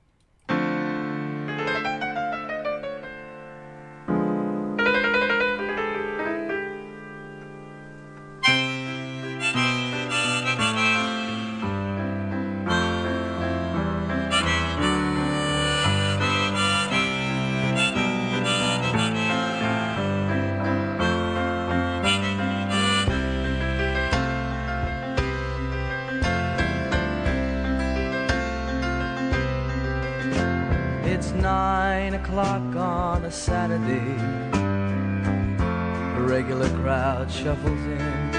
It's 9 o'clock on a Saturday. The regular crowd shuffles in.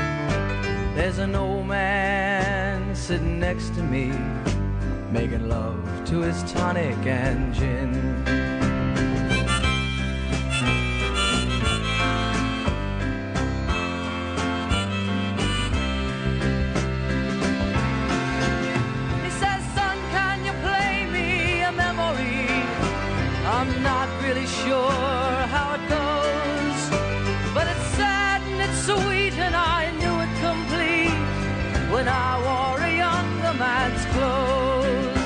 There's an old man sitting next to me, making love to his tonic and gin. I'm not really sure how it goes, but it's sad and it's sweet, and I knew it complete when I wore a younger man's clothes.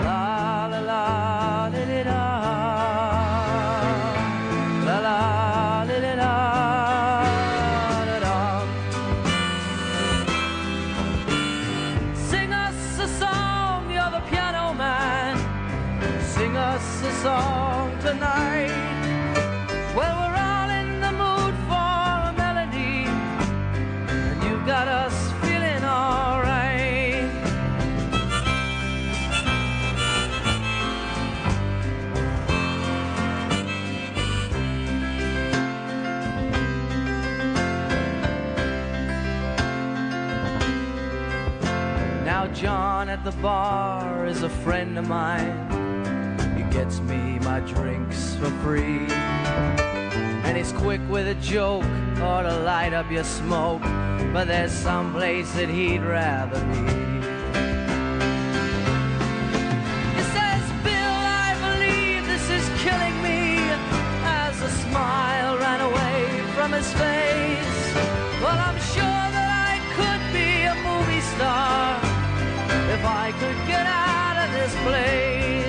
La la la li li da, la la li li da da da. Sing us a song, you're the piano man. Sing us a song tonight. Well, we're all in the mood for a melody, and you've got us feeling alright. Now John at the bar is a friend of mine. Gets me my drinks for free, and he's quick with a joke or to light up your smoke, but there's some place that he'd rather be. He says, Bill, I believe this is killing me, as a smile ran away from his face. Well, I'm sure that I could be a movie star if I could get out of this place.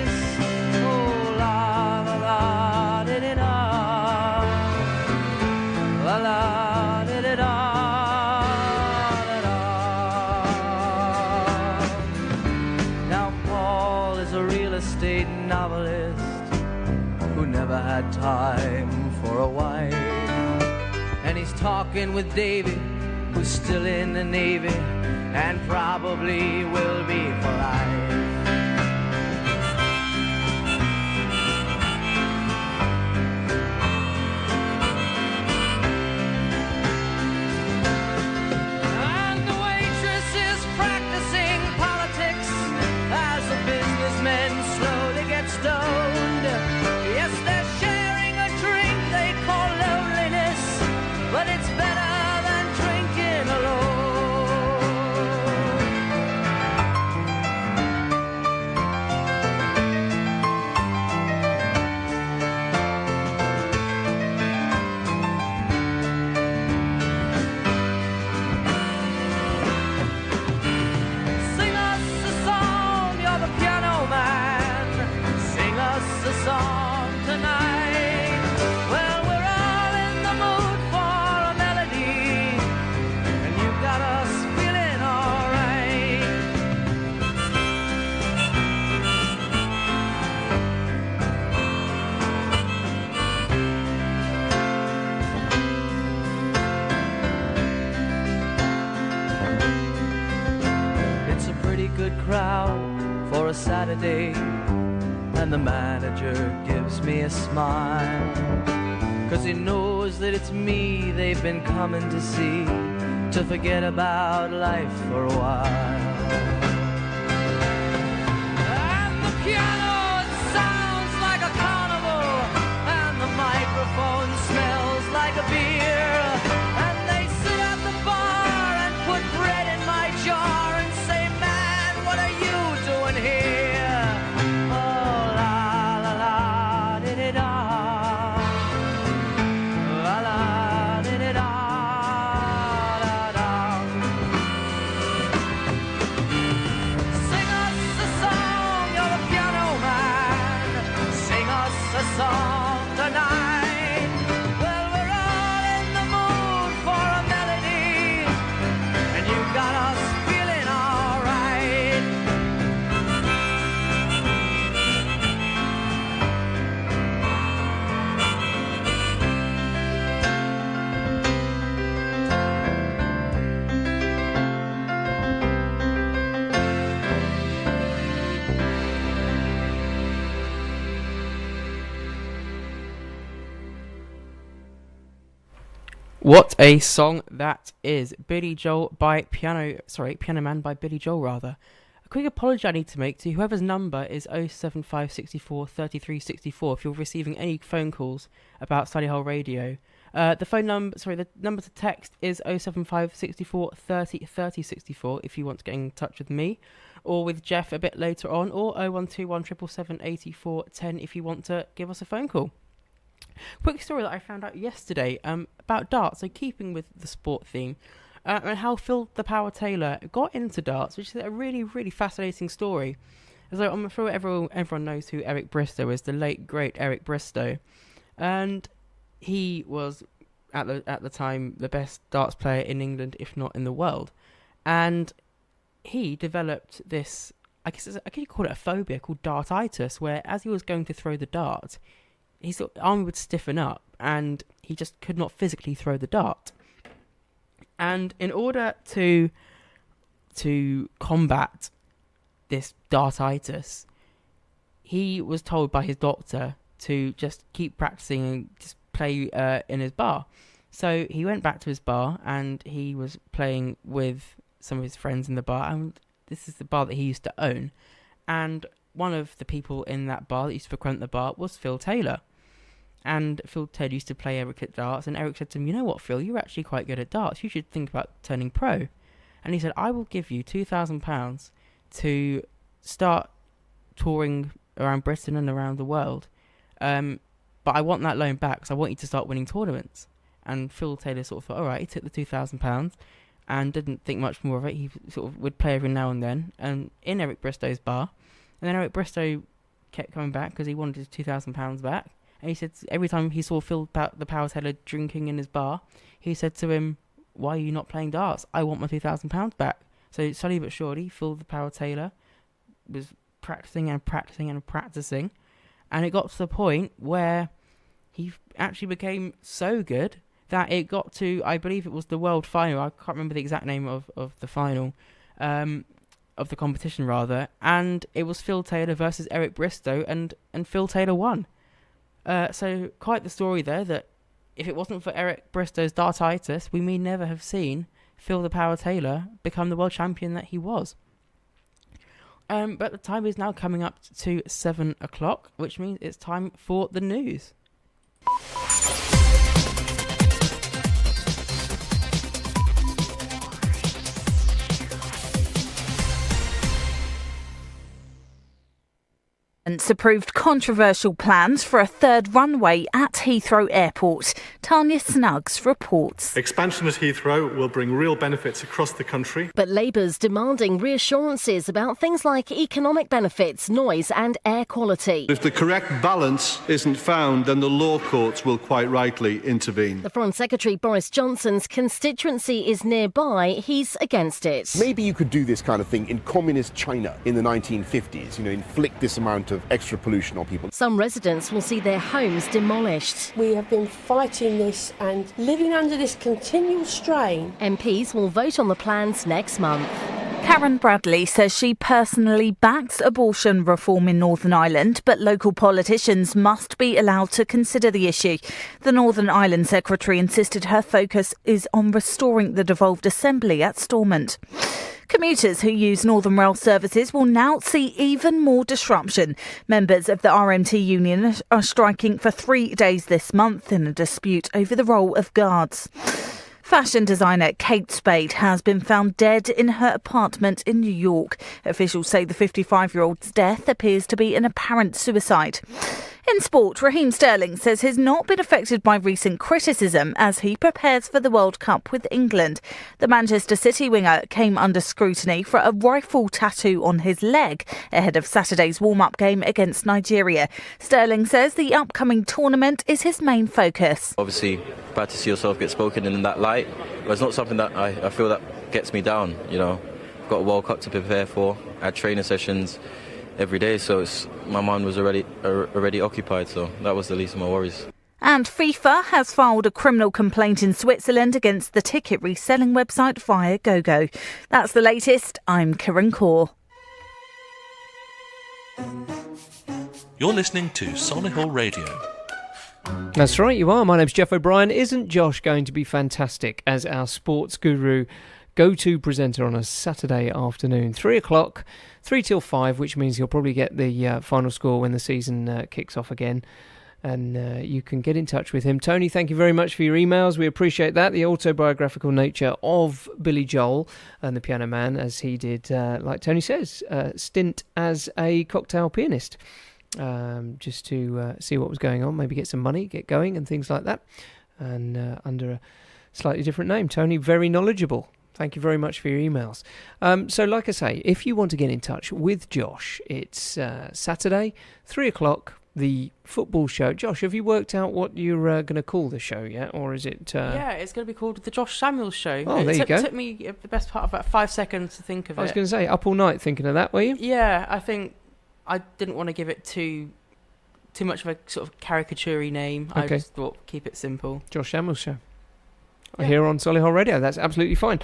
Now Paul is a real estate novelist who never had time for a wife, and he's talking with Davy, who's still in the Navy and probably will be for life. Yes, they're sharing a drink they call melody, and the manager gives me a smile, 'cause he knows that it's me they've been coming to see, to forget about life for a while. And the piano, it sounds like a carnival, and the microphone smells like a beer, and they sit at the bar and put bread in my jar and say, man, what are you doing here? Oh, la la la, di-di-da. La la, di-di-da, da-da. Sing us a song, you're the piano man. Sing us a song tonight. Well, we're all in the mood for a melody, and you got us feeling all right. What a song that is. Piano Man by Billy Joel rather. A quick apology I need to make to whoever's number is 07564 3364 if you're receiving any phone calls about Solihull Radio. The number to text is 07564 30 30 64 if you want to get in touch with me or with Geoff a bit later on, or 0121 777 84 10 if you want to give us a phone call. Quick story that I found out yesterday about darts, so keeping with the sport theme, and how Phil the Power Taylor got into darts, which is a really, really fascinating story. So I'm sure everyone knows who Eric Bristow is, the late, great Eric Bristow. And he was, at the time, the best darts player in England, if not in the world. And he developed this, I guess you call it a phobia, called dartitis, where as he was going to throw the dart, his arm would stiffen up and he just could not physically throw the dart. And in order to combat this dartitis, he was told by his doctor to just keep practicing and just play in his bar. So he went back to his bar and he was playing with some of his friends in the bar, and this is the bar that he used to own. And one of the people in that bar that used to frequent the bar was Phil Taylor. And Phil Taylor used to play Eric at darts, and Eric said to him, you know what, Phil, you're actually quite good at darts. You should think about turning pro. And he said, I will give you £2,000 to start touring around Britain and around the world. But I want that loan back, because I want you to start winning tournaments. And Phil Taylor sort of thought, all right, he took the £2,000 and didn't think much more of it. He sort of would play every now and then in Eric Bristow's bar. And then Eric Bristow kept coming back because he wanted his £2,000 back. And he said every time he saw Phil the Power Taylor drinking in his bar, he said to him, why are you not playing darts? I want my £2,000 back. So slowly but surely, Phil the Power Taylor was practicing and practicing and practicing. And it got to the point where he actually became so good that it got to, I believe it was the world final. I can't remember the exact name of the final, of the competition rather. And it was Phil Taylor versus Eric Bristow, and Phil Taylor won. So quite the story there, that if it wasn't for Eric Bristow's dartitis, we may never have seen Phil the Power Taylor become the world champion that he was. But the time is now coming up to 7 o'clock, which means it's time for the news. Approved controversial plans for a third runway at Heathrow Airport. Tanya Snuggs reports. Expansion at Heathrow will bring real benefits across the country. But Labour's demanding reassurances about things like economic benefits, noise and air quality. If the correct balance isn't found, then the law courts will quite rightly intervene. The Foreign Secretary Boris Johnson's constituency is nearby. He's against it. Maybe you could do this kind of thing in communist China in the 1950s, inflict this amount of extra pollution on people. Some residents will see their homes demolished. We have been fighting this and living under this continual strain. MPs will vote on the plans next month. Karen Bradley says she personally backs abortion reform in Northern Ireland, but local politicians must be allowed to consider the issue. The Northern Ireland Secretary insisted her focus is on restoring the devolved assembly at Stormont. Commuters who use Northern Rail services will now see even more disruption. Members of the RMT union are striking for 3 days this month in a dispute over the role of guards. Fashion designer Kate Spade has been found dead in her apartment in New York. Officials say the 55-year-old's death appears to be an apparent suicide. In sport, Raheem Sterling says he's not been affected by recent criticism as he prepares for the World Cup with England. The Manchester City winger came under scrutiny for a rifle tattoo on his leg ahead of Saturday's warm-up game against Nigeria. Sterling says the upcoming tournament is his main focus. Obviously, bad to see yourself get spoken in that light, but it's not something that I feel that gets me down. You know, I've got a World Cup to prepare for. I had training sessions every day, so my mind was already occupied, so that was the least of my worries. And FIFA has filed a criminal complaint in Switzerland against the ticket reselling website Viagogo. That's the latest. I'm Karen Kaur. You're listening to Solihull Radio. That's right, you are. My name's Geoff O'Brien. Isn't Josh going to be fantastic as our sports guru go-to presenter on a Saturday afternoon? 3 o'clock, 3 till 5, which means you'll probably get the final score when the season kicks off again. And you can get in touch with him. Tony, thank you very much for your emails. We appreciate that. The autobiographical nature of Billy Joel and the Piano Man, as he did, like Tony says, stint as a cocktail pianist. Just to see what was going on, maybe get some money, get going and things like that. And under a slightly different name. Tony, very knowledgeable. Thank you very much for your emails. So like I say, if you want to get in touch with Josh, it's Saturday, 3 o'clock, the football show. Josh, have you worked out what you're going to call the show yet? Or is it... Yeah, it's going to be called The Josh Samuels Show. Oh, there you go. It took me the best part of about 5 seconds to think of it. I was going to say, up all night thinking of that, were you? Yeah, I think I didn't want to give it too much of a sort of caricature-y name. Okay. I just thought, keep it simple. Josh Samuels Show. Here on Solihull Radio. That's absolutely fine.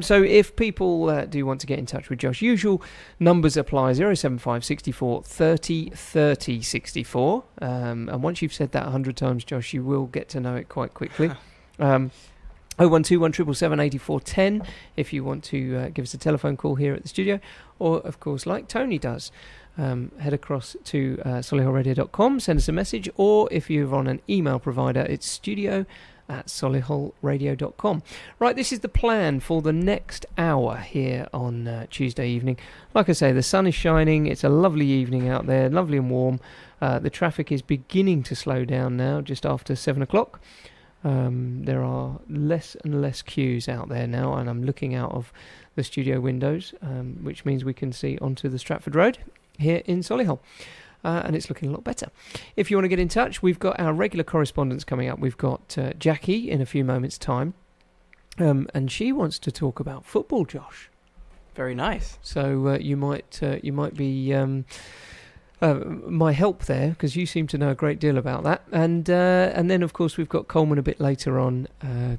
So if people do want to get in touch with Josh, usual numbers apply: 075 64 30 30 64. And once you've said that 100 times, Josh, you will get to know it quite quickly. 0121 777 8410 if you want to give us a telephone call here at the studio, or of course, like Tony does, head across to solihullradio.com, send us a message, or if you're on an email provider, it's studio@solihullradio.com. Right, this is the plan for the next hour here on Tuesday evening. Like I say, the sun is shining, it's a lovely evening out there, lovely and warm. The traffic is beginning to slow down now, just after 7 o'clock. There are less and less queues out there now, and I'm looking out of the studio windows, which means we can see onto the Stratford Road here in Solihull. And it's looking a lot better. If you want to get in touch, we've got our regular correspondence coming up. We've got Jackie in a few moments' time, and she wants to talk about football, Josh. Very nice. So you might be my help there, because you seem to know a great deal about that. And then, of course, we've got Coleman a bit later on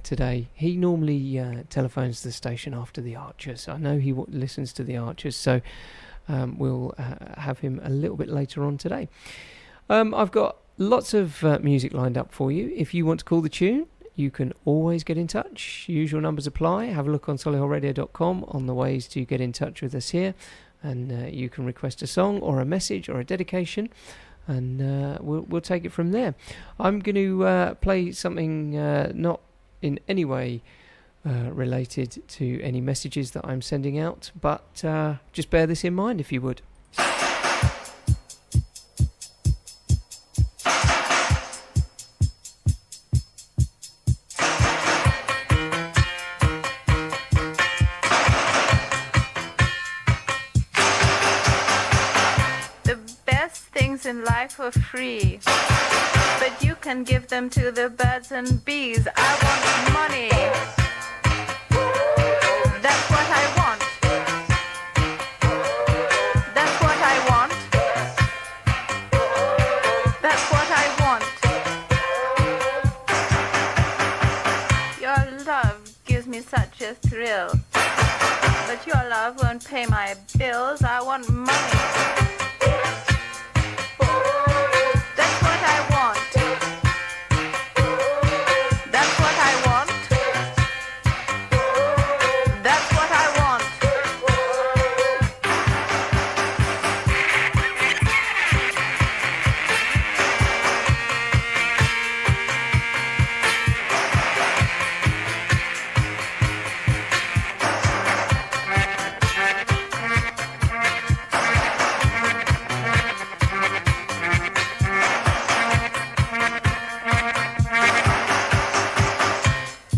today. He normally telephones the station after the Archers. I know he listens to the Archers, so... we'll have him a little bit later on today. I've got lots of music lined up for you. If you want to call the tune, you can always get in touch. Usual numbers apply. Have a look on solihullradio.com on the ways to get in touch with us here. And you can request a song or a message or a dedication. And we'll take it from there. I'm going to play something not in any way... related to any messages that I'm sending out, but just bear this in mind if you would. The best things in life are free, but you can give them to the birds and bees. I want money. That's what I want. That's what I want. That's what I want. Your love gives me such a thrill. But your love won't pay my bills. I want money. That's what I want. That's what I want. That's what I want.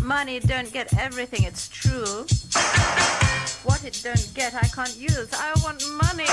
Money don't get everything, it's true. What it don't get, I can't use. I want money.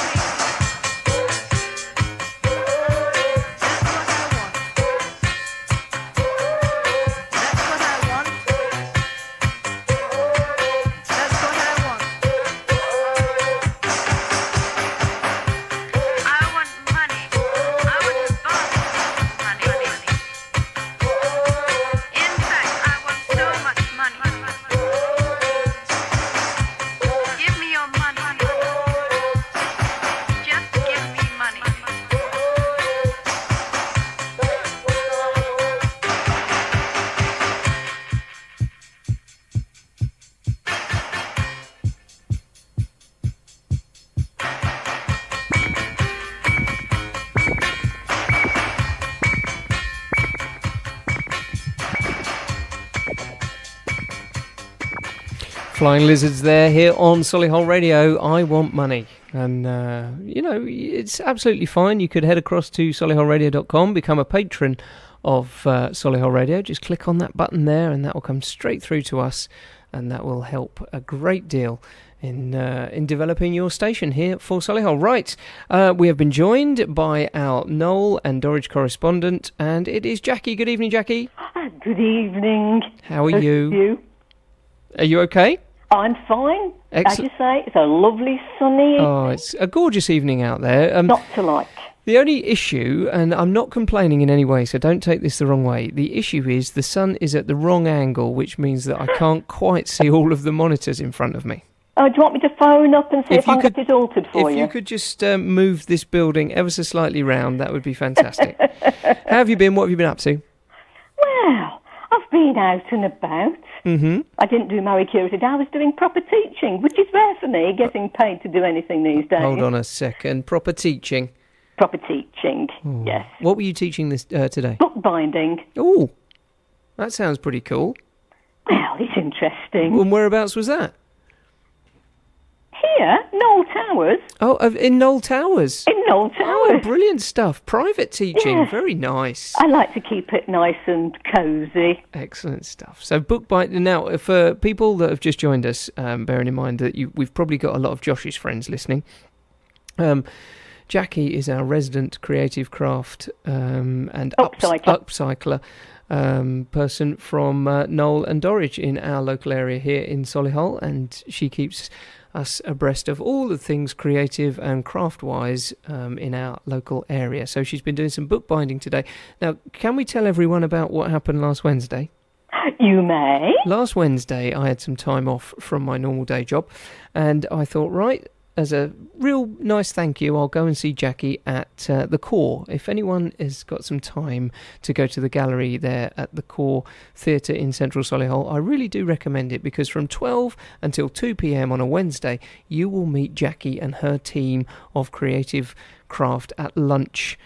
Flying Lizards there, here on Solihull Radio. I want money. And, it's absolutely fine. You could head across to solihullradio.com, become a patron of Solihull Radio. Just click on that button there and that will come straight through to us. And that will help a great deal in developing your station here for Solihull. Right, we have been joined by our Knoll and Dorridge correspondent, and it is Jackie. Good evening, Jackie. Good evening. How are you? Are you okay? I'm fine. Excellent. As you say, it's a lovely sunny Oh, it's a gorgeous evening out there. not to like. The only issue, and I'm not complaining in any way, so don't take this the wrong way, the issue is the sun is at the wrong angle, which means that I can't quite see all of the monitors in front of me. Oh, do you want me to phone up and see if I can get it altered for you? If you could just move this building ever so slightly round, that would be fantastic. How have you been? What have you been up to? Well, I've been out and about. Mm-hmm. I didn't do Marie Curie today. I was doing proper teaching, which is rare for me, getting paid to do anything these days. Hold on a second. Proper teaching? Proper teaching, yes. What were you teaching this today? Bookbinding. Oh, that sounds pretty cool. Well, it's interesting. And whereabouts was that? Here, Knoll Towers. Oh, in Knoll Towers? In Knoll Towers. Oh, brilliant stuff. Private teaching. Yes. Very nice. I like to keep it nice and cosy. Excellent stuff. So bookbinding. Now, for people that have just joined us, bearing in mind that we've probably got a lot of Josh's friends listening, Jackie is our resident creative craft and upcycler person from Knoll and Dorridge in our local area here in Solihull, and she keeps us abreast of all the things creative and craft-wise in our local area. So she's been doing some bookbinding today. Now, can we tell everyone about what happened last Wednesday? You may. Last Wednesday, I had some time off from my normal day job, and I thought, right, as a real nice thank you, I'll go and see Jackie at the Core. If anyone has got some time to go to the gallery there at the Core Theatre in Central Solihull, I really do recommend it, because from 12 until 2 p.m. on a Wednesday, you will meet Jackie and her team of creative craft at lunch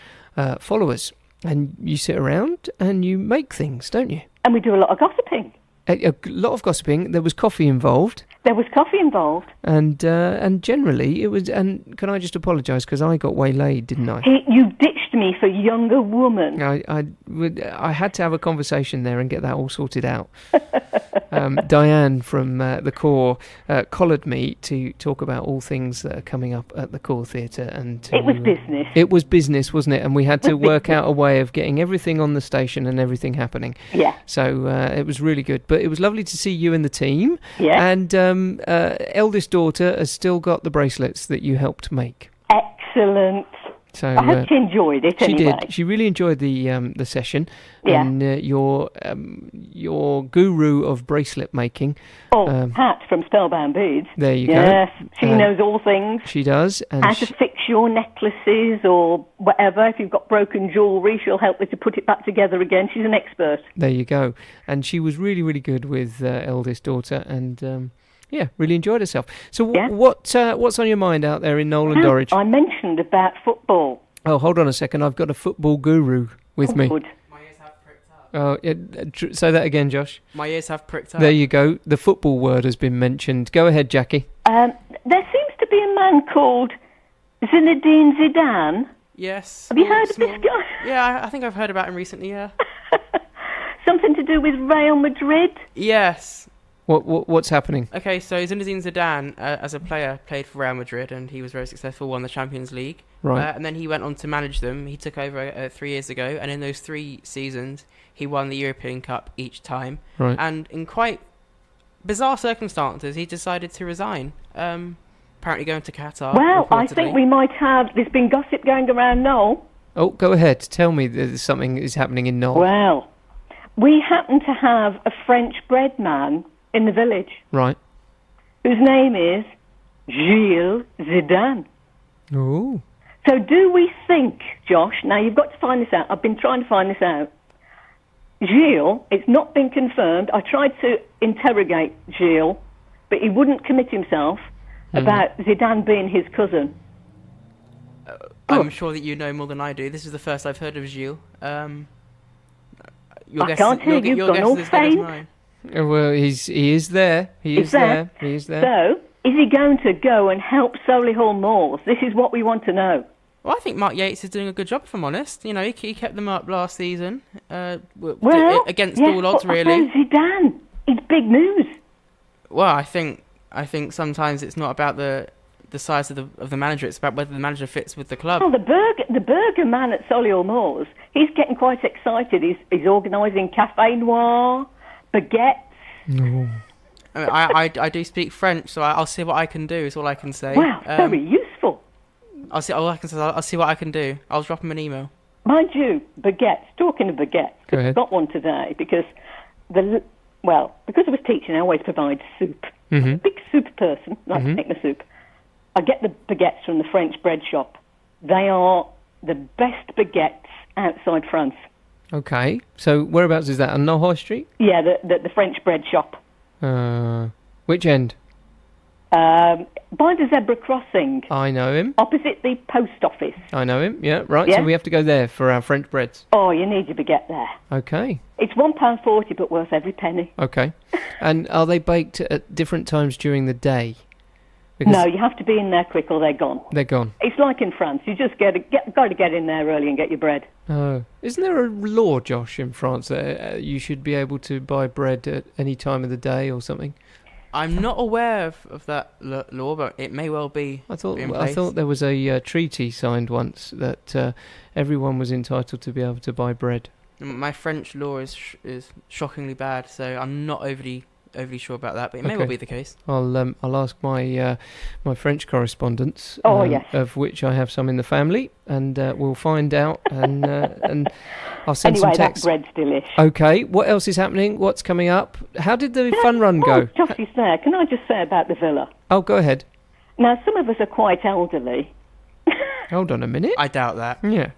followers. And you sit around and you make things, don't you? And we do a lot of gossiping. A lot of gossiping. There was coffee involved. There was coffee involved. And generally it was. And can I just apologise, because I got waylaid, didn't I? You ditched me for younger woman. I had to have a conversation there and get that all sorted out. Diane from the Core collared me to talk about all things that are coming up at the Core Theatre, and it was business. It was business, wasn't it? And we had to work out a way of getting everything on the station and everything happening. Yeah. So it was really good. But it was lovely to see you and the team. Yeah. And eldest daughter has still got the bracelets that you helped make. Excellent. So I hope she enjoyed it she anyway. did. She really enjoyed the session. Yeah. And your guru of bracelet making. Pat from Spellbound Beads. There you go. Yes, she knows all things. She does. And How to fix your necklaces or whatever. If you've got broken jewellery, she'll help you to put it back together again. She's an expert. there you go. And she was really, really good with eldest daughter, and really enjoyed herself. So what's on your mind out there in Noel and Dorridge? I mentioned about football. Oh, hold on a second. I've got a football guru with me. Good. Oh, say that again, Josh. My ears have pricked up. There you go. The football word has been mentioned. Go ahead, Jackie. There seems to be a man called Zinedine Zidane. Yes. Have you heard of this guy? Yeah, I think I've heard about him recently, yeah. Something to do with Real Madrid? Yes. What's happening? Okay, so Zinedine Zidane, as a player, played for Real Madrid, and he was very successful, won the Champions League. Right. And then he went on to manage them. He took over 3 years ago, and in those 3 seasons, he won the European Cup each time. Right. And in quite bizarre circumstances, he decided to resign. Apparently going to Qatar. Well, I reportedly. think we might have... There's been gossip going around Noel. Oh, go ahead. Tell me there's something is happening in Noel. Well, we happen to have a French bred man in the village. Right. Whose name is Gilles Zidane. Oh. So do we think, Josh, now you've got to find this out. I've been trying to find this out. Gilles, it's not been confirmed. I tried to interrogate Gilles, but he wouldn't commit himself about Zidane being his cousin. I'm sure that you know more than I do. This is the first I've heard of Gilles. I can't tell you, you've gone all faint. Well, he is there. He is there. He is there. So, is he going to go and help Solihull Moors? This is what we want to know. Well, I think Mark Yates is doing a good job, if I'm honest. You know, he kept them up last season. Against all odds, really. Zidane, it's big news. Well, I think sometimes it's not about the size of the manager. It's about whether the manager fits with the club. Well, the burger man at Solihull Moors, he's getting quite excited. He's organising Café Noir, baguettes. No. I do speak French, so I'll see what I can do. Is all I can say. Wow, very useful. I'll see. All I can say. I'll see what I can do. I'll drop him an email. Mind you, baguettes. Talking of baguettes, I've got one today because because I was teaching, I always provide soup. Mm-hmm. I'm a big soup person. Like to make my soup. I get the baguettes from the French bread shop. They are the best baguettes outside France. Okay. So whereabouts is that? On No High Street? Yeah, the French bread shop. Which end? By the zebra crossing. I know him. Opposite the post office. I know him. Yeah, right. Yeah? So we have to go there for our French breads. Oh, you need your baguette there. Okay. It's £1.40, but worth every penny. Okay. And are they baked at different times during the day? No, you have to be in there quick or they're gone. They're gone. It's like in France. You just got to get in there early and get your bread. Oh. Isn't there a law, Josh, in France that you should be able to buy bread at any time of the day or something? I'm not aware of that law, but it may well be. I thought there was a treaty signed once that everyone was entitled to be able to buy bread. My French law is shockingly bad, so I'm not overly sure about that, but it may well be the case. I'll ask my my French correspondents, yes, of which I have some in the family, and we'll find out, and I'll send some text. Anyway, that bread's delish. Okay, what else is happening? What's coming up? How did the fun run go? Josh is there. Can I just say about the villa? Oh, go ahead. Now, some of us are quite elderly. Hold on a minute. I doubt that. Yeah.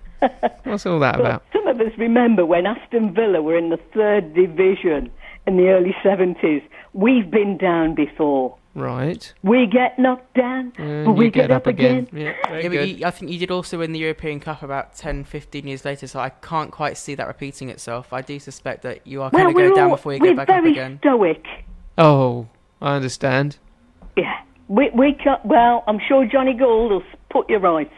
What's all that about? Some of us remember when Aston Villa were in the 3rd division in the early 70s. We've been down before. Right. We get knocked down, but we get up again. Yeah, but I think you did also win the European Cup about 10, 15 years later, so I can't quite see that repeating itself. I do suspect that you are going to go down before you get back up again. We're very stoic. Oh, I understand. Yeah. I'm sure Johnny Gould will put you right.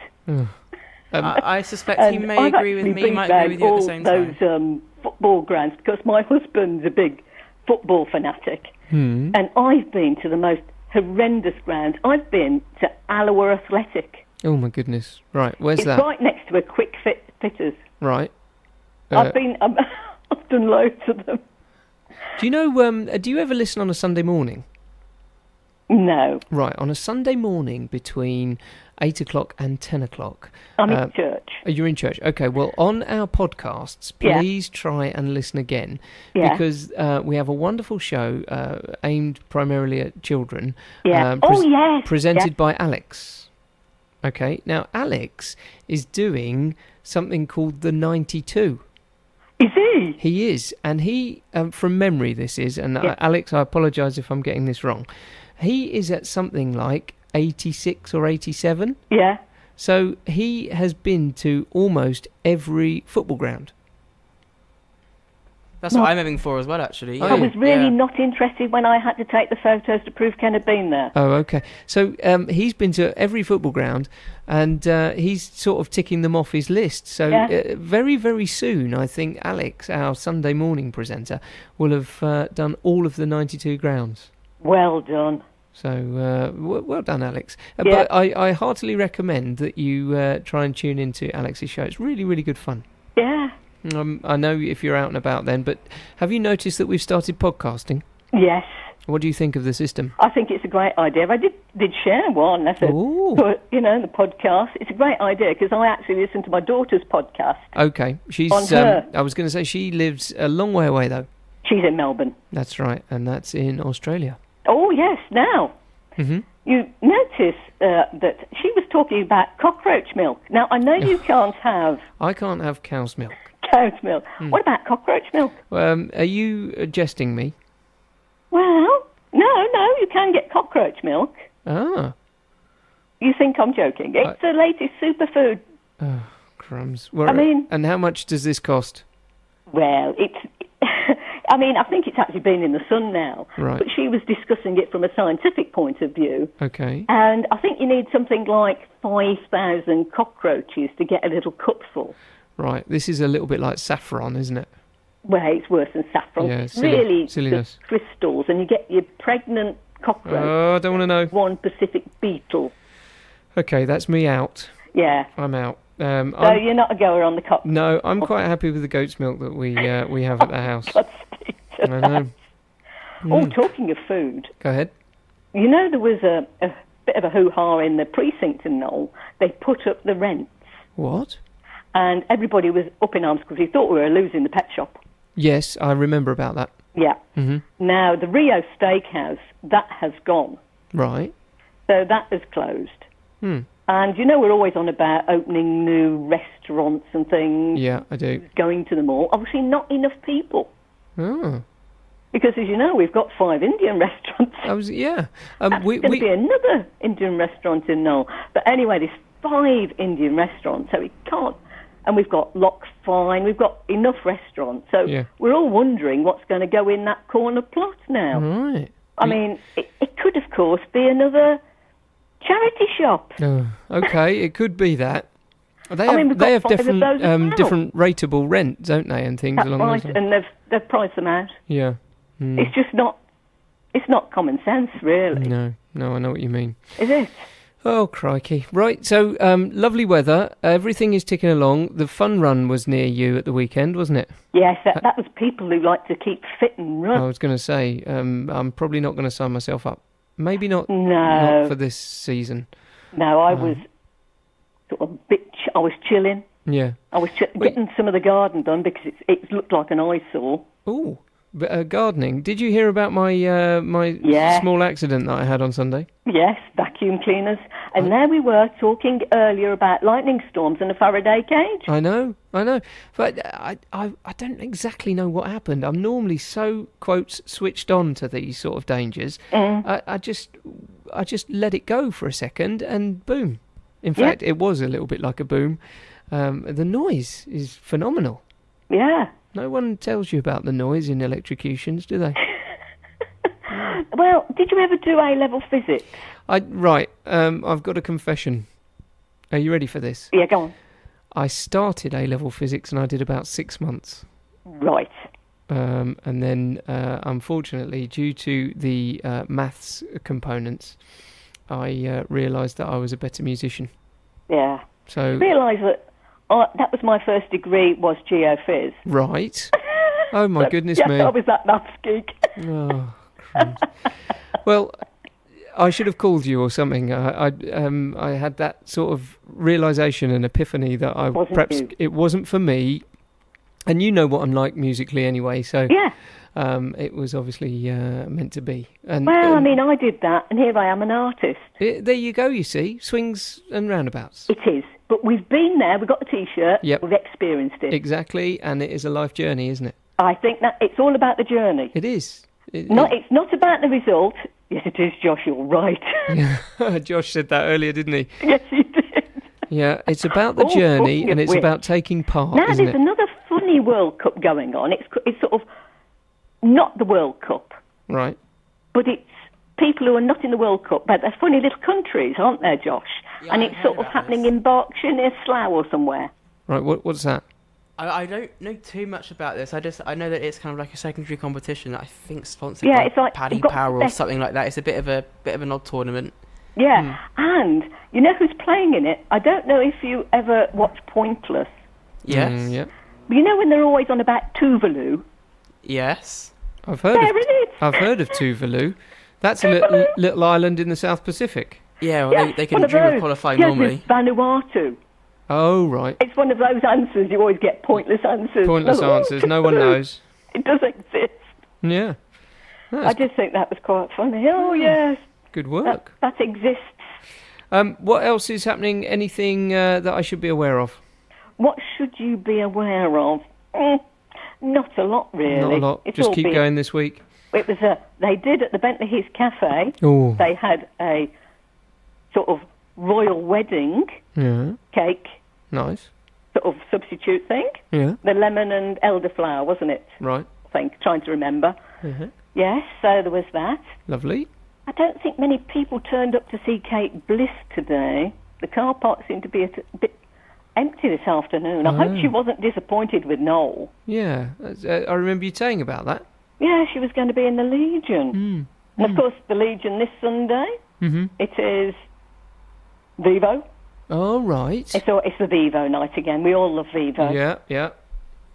I suspect he may agree with me, he might agree with you at the same time. Those football grounds, because my husband's a big football fanatic, and I've been to the most horrendous grounds. I've been to Alloa Athletic. Oh my goodness! Right, where's that? It's right next to a Quick Fitters. Right. I've done loads of them. Do you know? Do you ever listen on a Sunday morning? No. Right, on a Sunday morning between 8 o'clock and 10 o'clock. I'm in church. You're in church. Okay, well, on our podcasts, please try and listen again, because we have a wonderful show aimed primarily at children, presented by Alex. Okay, now Alex is doing something called the 92. Is he? He is, and he, from memory this is, and Alex, I apologise if I'm getting this wrong, he is at something like 86 or 87. Yeah. So he has been to almost every football ground. That's what I'm aiming for as well, actually. I was really not interested when I had to take the photos to prove Ken had been there. Oh, okay. So he's been to every football ground, and he's sort of ticking them off his list. So very, very soon, I think Alex, our Sunday morning presenter, will have done all of the 92 grounds. Well done. So, well done, Alex. But I heartily recommend that you try and tune into Alex's show. It's really, really good fun. Yeah. I know if you're out and about then, but have you noticed that we've started podcasting? Yes. What do you think of the system? I think it's a great idea. I did share one. I said, the podcast. It's a great idea because I actually listen to my daughter's podcast. Okay. She's on her. I was going to say she lives a long way away, though. She's in Melbourne. That's right, and that's in Australia. Oh, yes. Now, you notice that she was talking about cockroach milk. Now, I know you can't have... I can't have cow's milk. Cow's milk. What about cockroach milk? Are you jesting me? Well, no, you can get cockroach milk. Ah. You think I'm joking? It's the latest superfood. Oh, crumbs. Well, I mean... And how much does this cost? Well, it's... I mean, I think it's actually been in the sun now. Right. But she was discussing it from a scientific point of view. Okay. And I think you need something like 5,000 cockroaches to get a little cupful. Right. This is a little bit like saffron, isn't it? Well, it's worse than saffron. Yeah, it's really silliness. The crystals, and you get your pregnant cockroach. Oh, I don't want to know. One Pacific beetle. Okay, that's me out. Yeah. I'm out. So you're not a goer on the cock? No, I'm quite happy with the goat's milk that we have at the house. I know. Oh, talking of food. Go ahead. You know, there was a bit of a hoo-ha in the precinct in Knoll. They put up the rents. What? And everybody was up in arms because he thought we were losing the pet shop. Yes, I remember about that. Yeah. Mm-hmm. Now, the Rio Steakhouse, that has gone. Right. So that has closed. And, you know, we're always on about opening new restaurants and things. Yeah, I do. Going to them all. Obviously, not enough people. Oh. Because, as you know, we've got 5 Indian restaurants. There's going to be another Indian restaurant in Knoll. But anyway, there's 5 Indian restaurants, so we can't... And we've got Loch Fyne, we've got enough restaurants. So we're all wondering what's going to go in that corner plot now. Right. I mean, it could, of course, be another charity shop. Okay, it could be that. They have different rateable rent, don't they, and things along those lines. And they've priced them out. Yeah. It's just not... It's not common sense, really. No, I know what you mean. Is it? Oh, crikey. Right, so lovely weather. Everything is ticking along. The fun run was near you at the weekend, wasn't it? Yes, that was people who like to keep fit and run. I was going to say, I'm probably not going to sign myself up. Maybe not, No. not for this season. No, I was sort of I was chilling. Yeah. I was getting some of the garden done because it looked like an eyesore. Oh, but gardening. Did you hear about my small accident that I had on Sunday? Yes, vacuum cleaners. And there we were talking earlier about lightning storms and a Faraday cage. I know. But I don't exactly know what happened. I'm normally so, quotes, switched on to these sort of dangers. I just let it go for a second and boom. In fact, it was a little bit like a boom. The noise is phenomenal. Yeah. No one tells you about the noise in electrocutions, do they? Well, did you ever do A-level physics? Right, I've got a confession. Are you ready for this? Yeah, go on. I started A-level physics and I did about 6 months. Right. And then, unfortunately, due to the maths components, I realised that I was a better musician. Yeah. So realise that that was my first degree, was Geophys. Right. Oh, my goodness me. I was that maths geek. Oh, crumbs. Well, I should have called you or something. I had that sort of realisation and epiphany that it wasn't for me. And you know what I'm like musically anyway, so Yeah. It was obviously meant to be. And I mean, I did that, and here I am, an artist. there you go, you see. Swings and roundabouts. It is. But we've been there, we've got the T-shirt, Yep. we've experienced it. Exactly, and it is a life journey, isn't it? I think that it's all about the journey. It is. It's not about the result. Yes, it is, Josh, you're right. Josh said that earlier, didn't he? Yes, he did. Yeah, it's about the journey, and it's about taking part, Now, isn't there's it? another funny World Cup going on. It's sort of not the World Cup, Right. but it's people who are not in the World Cup, but they're funny little countries, aren't there, Josh? Yeah, and I've it's heard sort of about happening in Berkshire near Slough or somewhere. Right, what's that? I don't know too much about this. I know that it's kind of like a secondary competition that I think sponsored Yeah, by it's like Paddy you've got Power or best- something like that. It's a bit of an odd tournament. Yeah, and you know who's playing in it? I don't know if you ever watch Pointless. Yes. Yeah. You know when they're always on about Tuvalu? Yes. I've heard There it is. I've heard of Tuvalu. That's a little island in the South Pacific. Yeah, well, Yes, they one can of dream of those. qualifying Yes, normally. there's Vanuatu. Oh, right. It's one of those answers you always get pointless answers. Pointless answers. No one knows. It does exist. Yeah. I just think that was quite funny. Oh, yes. Good work. That exists. What else is happening? Anything that I should be aware of? What should you be aware of? Not a lot, really. Not a lot. It's Just all keep been- going this week. It was they did at the Bentley Heath Cafe. Ooh. They had a sort of royal wedding Yeah. cake, Nice. sort of substitute thing. Yeah. The lemon and elderflower, wasn't it? Right. I think, trying to remember. Uh-huh. Yes, so there was that. Lovely. I don't think many people turned up to see Kate Bliss today. The car park seemed to be a bit empty this afternoon. I hope Oh. she wasn't disappointed with Noel. Yeah. I remember you saying about that. Yeah, she was going to be in the Legion. And of course, the Legion this Sunday, Mm-hmm. it is Vivo. Oh, right. It's the Vivo night again. We all love Vivo. Yeah, yeah.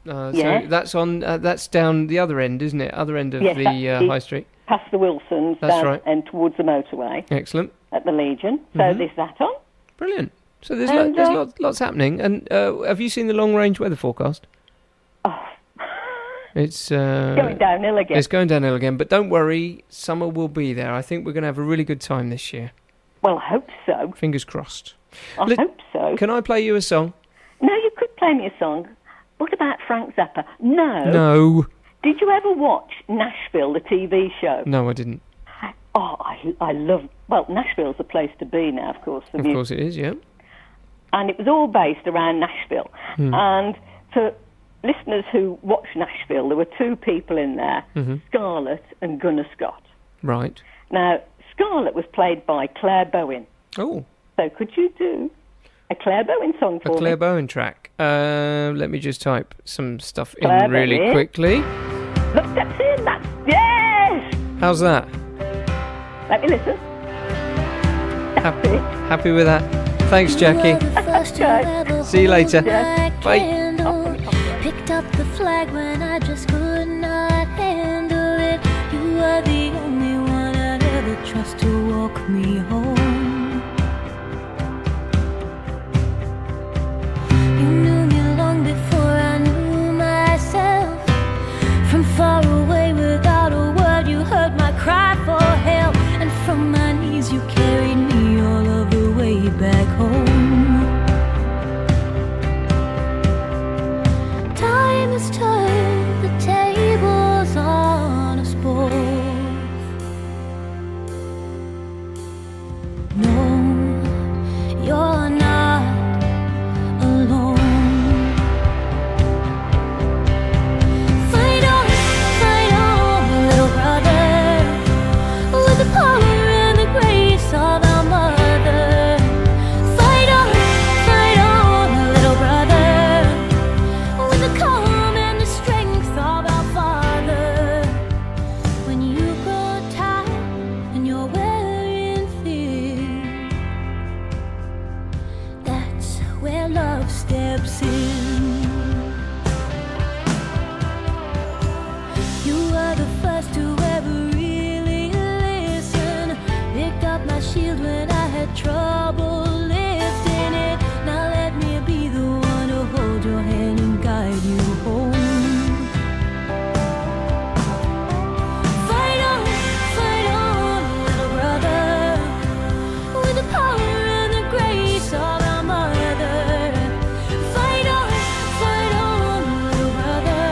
So Yes. that's on. That's down the other end, isn't it? Other end of Yes, the that's high street. Past the Wilsons, That's down right. and towards the motorway Excellent. at the Legion. So Mhm. there's that on. Brilliant. So there's And, lots happening. And have you seen the long range weather forecast? It's Going downhill again. It's going downhill again, but don't worry, summer will be there. I think we're going to have a really good time this year. Well, I hope so. Fingers crossed. I hope so. Can I play you a song? No, you could play me a song. What about Frank Zappa? No. No. Did you ever watch Nashville, the TV show? No, I didn't. Oh, I love... Well, Nashville's the place to be now, of course. Of course it is, yeah. And it was all based around Nashville. Hmm. And for listeners who watch Nashville, there were two people in there, Mhm. Scarlett and Gunnar Scott. Right. Now, Scarlett was played by Claire Bowen. Oh. So could you do a Claire Bowen song A for Claire me? Bowen track. Let me just type some stuff Claire in really Bowen. quickly. Look, that's in. That's... Yes! How's that? Let me listen. Happy with that? Thanks, Jackie. Okay. See you later. Bye. Picked up the flag when I just could not handle it. You were the only one I'd ever trust to walk me home. You knew me long before I knew myself. From far away without a word, you heard my cry for help. And from my knees you carried me all of the way back home. Time has turned the tables on us both. No trouble lifting it. Now let me be the one to hold your hand and guide you home. Fight on, little brother, with the power and the grace of our mother. Fight on, little brother,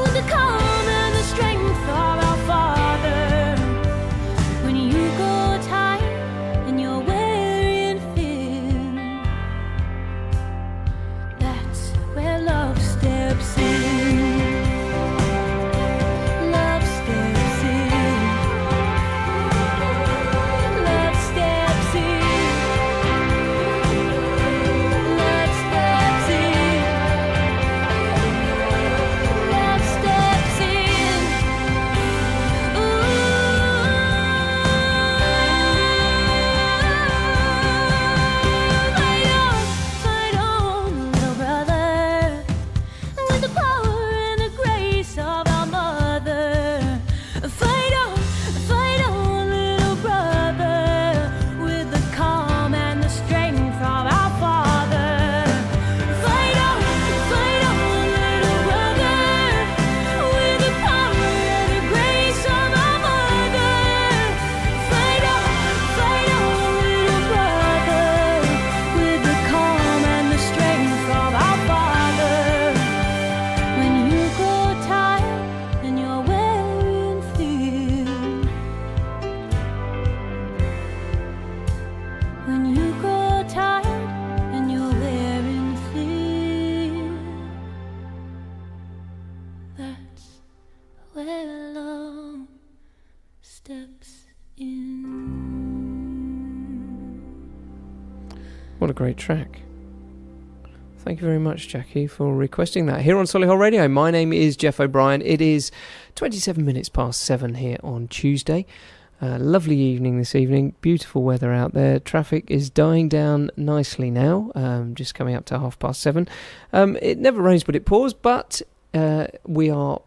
with the calm and the strength of our Father. When you grow tired and you're weary and thin, that's where love steps in. Love steps in. Love steps in. Love steps in. Love steps in. Fight on, little brother, with the power and the grace of our mother. Fight on, little brother, with the calm and the strength of our Father. Fight on, little brother, with the power and the grace of our mother. Fight on, little brother, with the calm and the strength of our Father. When you grow tired and you're weary and thin, when you grow tired and you're wearing thin, that's where love steps in. What a great track. Thank you very much, Jackie, for requesting that. Here on Solihull Radio, my name is Geoff O'Brien. It is 27 minutes past 7 here on Tuesday. Lovely evening this evening. Beautiful weather out there. Traffic is dying down nicely now, just coming up to 7:30. It never rains, but it pours. But we are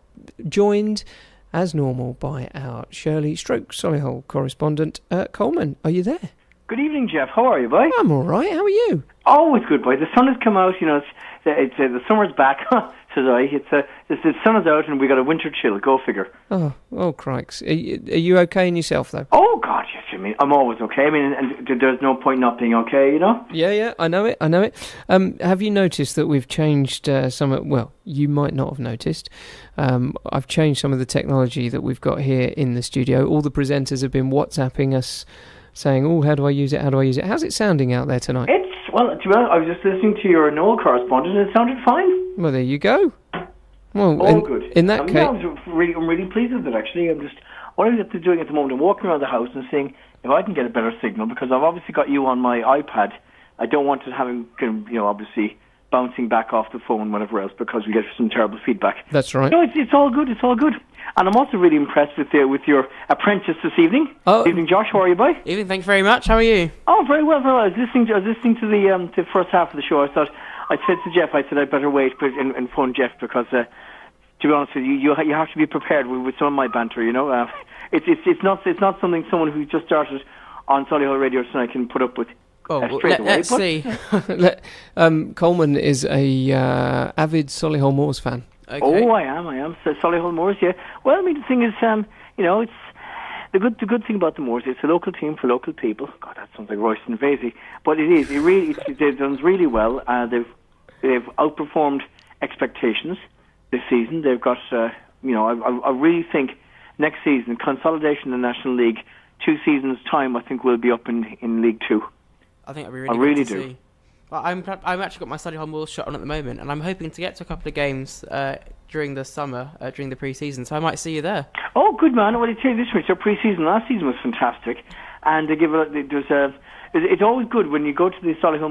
joined, as normal, by our Shirley Stroke Solihull correspondent, Coleman. Are you there? Good evening, Geoff. How are you, boy? I'm all right. How are you? Always good, boy. The sun has come out. You know, it's the summer's back. Says I. The sun is out, and we got a winter chill. Go figure. Oh, crikes. Are you okay in yourself, though? Oh God, yes. I mean, I'm always okay. I mean, and there's no point not being okay. You know. Yeah. I know it. Have you noticed that we've changed some? Well, you might not have noticed. I've changed some of the technology that we've got here in the studio. All the presenters have been WhatsApping us, saying, "Oh, how do I use it? How's it sounding out there tonight?" Well, to be honest, I was just listening to your Noel correspondent, and it sounded fine. Well, there you go. Well, good. In that case, I'm really pleased with it. Actually, what I'm doing at the moment, I'm walking around the house and seeing if I can get a better signal, because I've obviously got you on my iPad. I don't want it having, obviously bouncing back off the phone, whatever else, because we get some terrible feedback. That's right. No, it's all good. It's all good. And I'm also really impressed with your apprentice this evening. Oh. Evening, Josh. How are you, boy? Evening. Thank you very much. How are you? Oh, very well. I was listening to the first half of the show. I said to Geoff, I'd better wait and phone Geoff, because to be honest with you, you have to be prepared with some of my banter. You know, it's not something someone who just started on Solihull Radio tonight can put up with. Let's see. Coleman is a avid Solihull Moors fan. Okay. Oh, I am. So, Solihull Moors, yeah. Well, I mean, the thing is, it's the good thing about the Moors. It's a local team for local people. God, that sounds like Royston Vasey, but it is. They've done really well. They've outperformed expectations this season. They've got, I really think next season, consolidation in the National League, 2 seasons time, I think we'll be up in League 2. I think that'd be really I really good to do. see. Well, I've actually got my Solihull Moors shot on at the moment, and I'm hoping to get to a couple of games during the summer, during the pre-season, so I might see you there. Oh, good man. Well, I tell you this much, their pre-season last season was fantastic, and it's always good when you go to the Solihull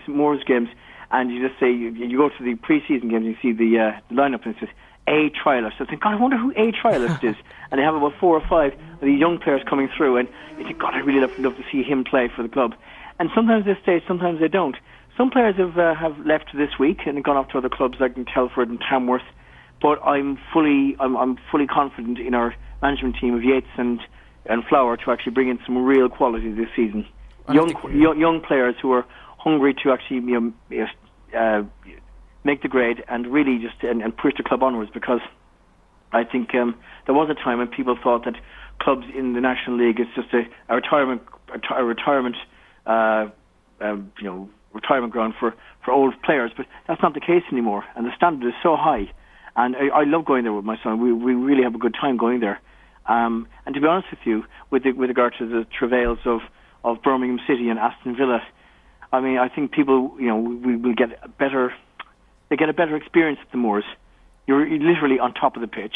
Moors games, and you just say, you go to the pre-season games and you see the lineup, and it says, A trialist. I think, God, I wonder who A trialist is. And they have about 4 or 5 of the young players coming through, and you think, God, I'd really love to see him play for the club. And sometimes they stay, sometimes they don't. Some players have left this week and gone off to other clubs like in Telford and Tamworth. But I'm fully confident in our management team of Yates and Flower to actually bring in some real quality this season. young players who are hungry to actually make the grade and really just and push the club onwards, because I think there was a time when people thought that clubs in the National League is just a retirement ground for old players, but that's not the case anymore, and the standard is so high, and I love going there with my son. We really have a good time going there, and to be honest with you, with regard to the travails of Birmingham City and Aston Villa, I mean, I think people, we will get a better experience at the Moors. You're literally on top of the pitch,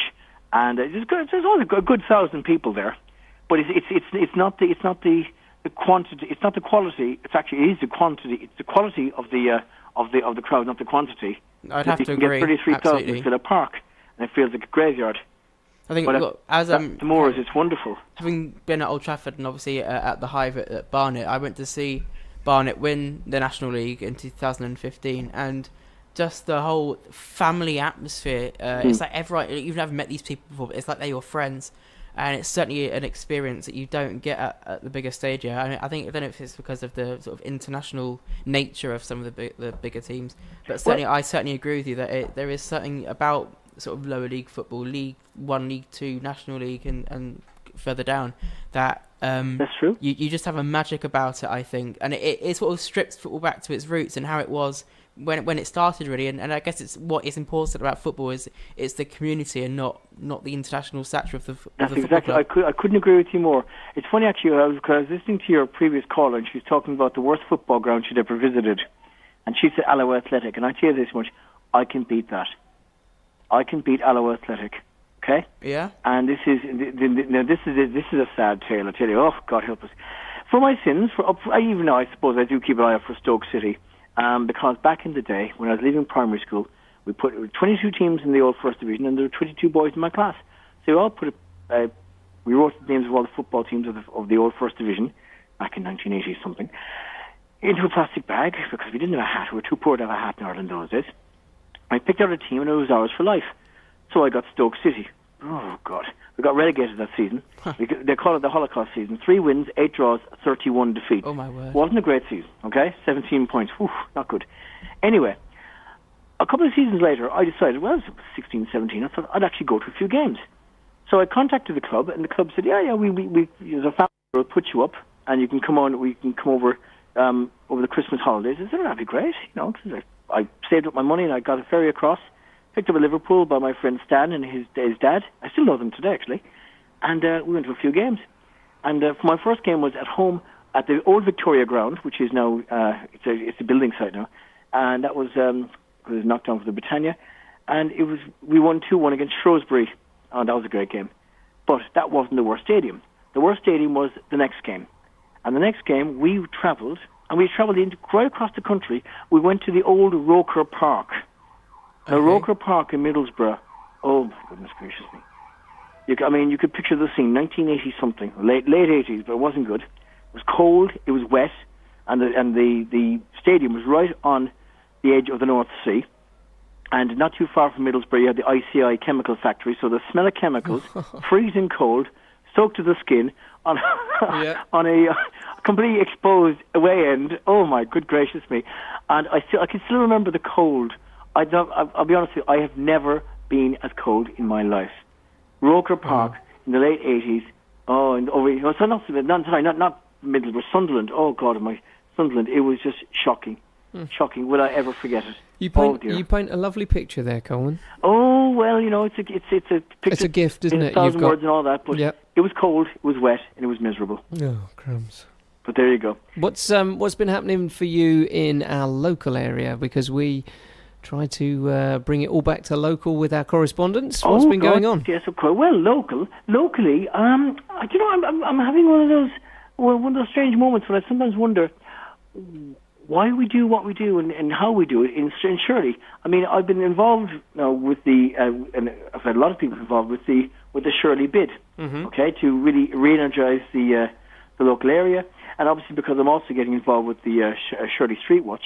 and there's only a good 1,000 people there, but it's not the quantity, it's not the quality. It is the quantity. It's the quality of the crowd, not the quantity. I'd have to agree. You can get 33,000 in Villa Park, and it feels like a graveyard. I think the Moors, it's wonderful. Having been at Old Trafford and obviously at the Hive at Barnet, I went to see Barnet win the National League in 2015, and just the whole family atmosphere. It's like you've never met these people before, but it's like they're your friends, and it's certainly an experience that you don't get at the bigger stage. I mean, I don't know if it's because of the sort of international nature of some of the bigger teams, but certainly I certainly agree with you that there is something about sort of lower league football, League 1, League 2, National League, and further down, that that's true. You just have a magic about it, I think, and it sort of strips football back to its roots and how it was when it started, really. And I guess it's what is important about football is it's the community and not the international stature of the That's of the exactly. I couldn't agree with you more. It's funny actually, because I was listening to your previous caller, and she was talking about the worst football ground she'd ever visited, and she said Alloa Athletic, and I tell you this much: I can beat that. I can beat Alloa Athletic. Okay? Yeah. And this is a sad tale, I tell you. Oh, God help us. For my sins, even now I suppose I do keep an eye out for Stoke City, because back in the day, when I was leaving primary school, we put 22 teams in the old First Division, and there were 22 boys in my class. So we all we wrote the names of all the football teams of the old First Division, back in 1980 something, into a plastic bag, because we didn't have a hat. We were too poor to have a hat in Ireland those days. I picked out a team, and it was ours for life. So I got Stoke City. Oh, God. We got relegated that season. They call it the Holocaust season. 3 wins, 8 draws, 31 defeats. Oh, my word. Wasn't a great season, okay? 17 points. Whew, not good. Anyway, a couple of seasons later, I decided, well, I was 16, 17, I thought I'd actually go to a few games. So I contacted the club, and the club said, yeah, we as a family, we'll put you up, and you can come over over the Christmas holidays. I said, that'd be great, because I saved up my money, and I got a ferry across, picked up at Liverpool by my friend Stan and his dad. I still know them today, actually. And we went to a few games. And my first game was at home at the old Victoria ground, which is now, it's a building site now. And that was knocked down for the Britannia. And we won 2-1 against Shrewsbury. Oh, that was a great game. But that wasn't the worst stadium. The worst stadium was the next game. And the next game, we travelled right across the country. We went to the old Roker Park. Now, Roker Park in Middlesbrough, oh my goodness gracious me. You could picture the scene, 1980-something, late 80s, but it wasn't good. It was cold, it was wet, and the stadium was right on the edge of the North Sea. And not too far from Middlesbrough, you had the ICI chemical factory, so the smell of chemicals, freezing cold, soaked to the skin, on a completely exposed away end. Oh my good gracious me. And I can still remember the cold. I'll be honest with you, I have never been as cold in my life. Roker Park in the late 80s. Not Middlesbrough, Sunderland. Oh, God, Sunderland. It was just shocking. Shocking. Will I ever forget it? You paint a lovely picture there, Colin. Oh, well, it's a picture. It's a gift, isn't it? 1,000 words and all that, but yep. It was cold, it was wet, and it was miserable. Oh, crumbs. But there you go. What's been happening for you in our local area? Because we try to bring it all back to local with our correspondence. What's been going on? Yes, of course. Well, locally, I'm having one of those strange moments when I sometimes wonder why we do what we do and how we do it in Shirley. I mean, I've been involved now with and I've had a lot of people involved with the Shirley bid, okay, to really re-energise the local area. And obviously, because I'm also getting involved with the Shirley Street Watch.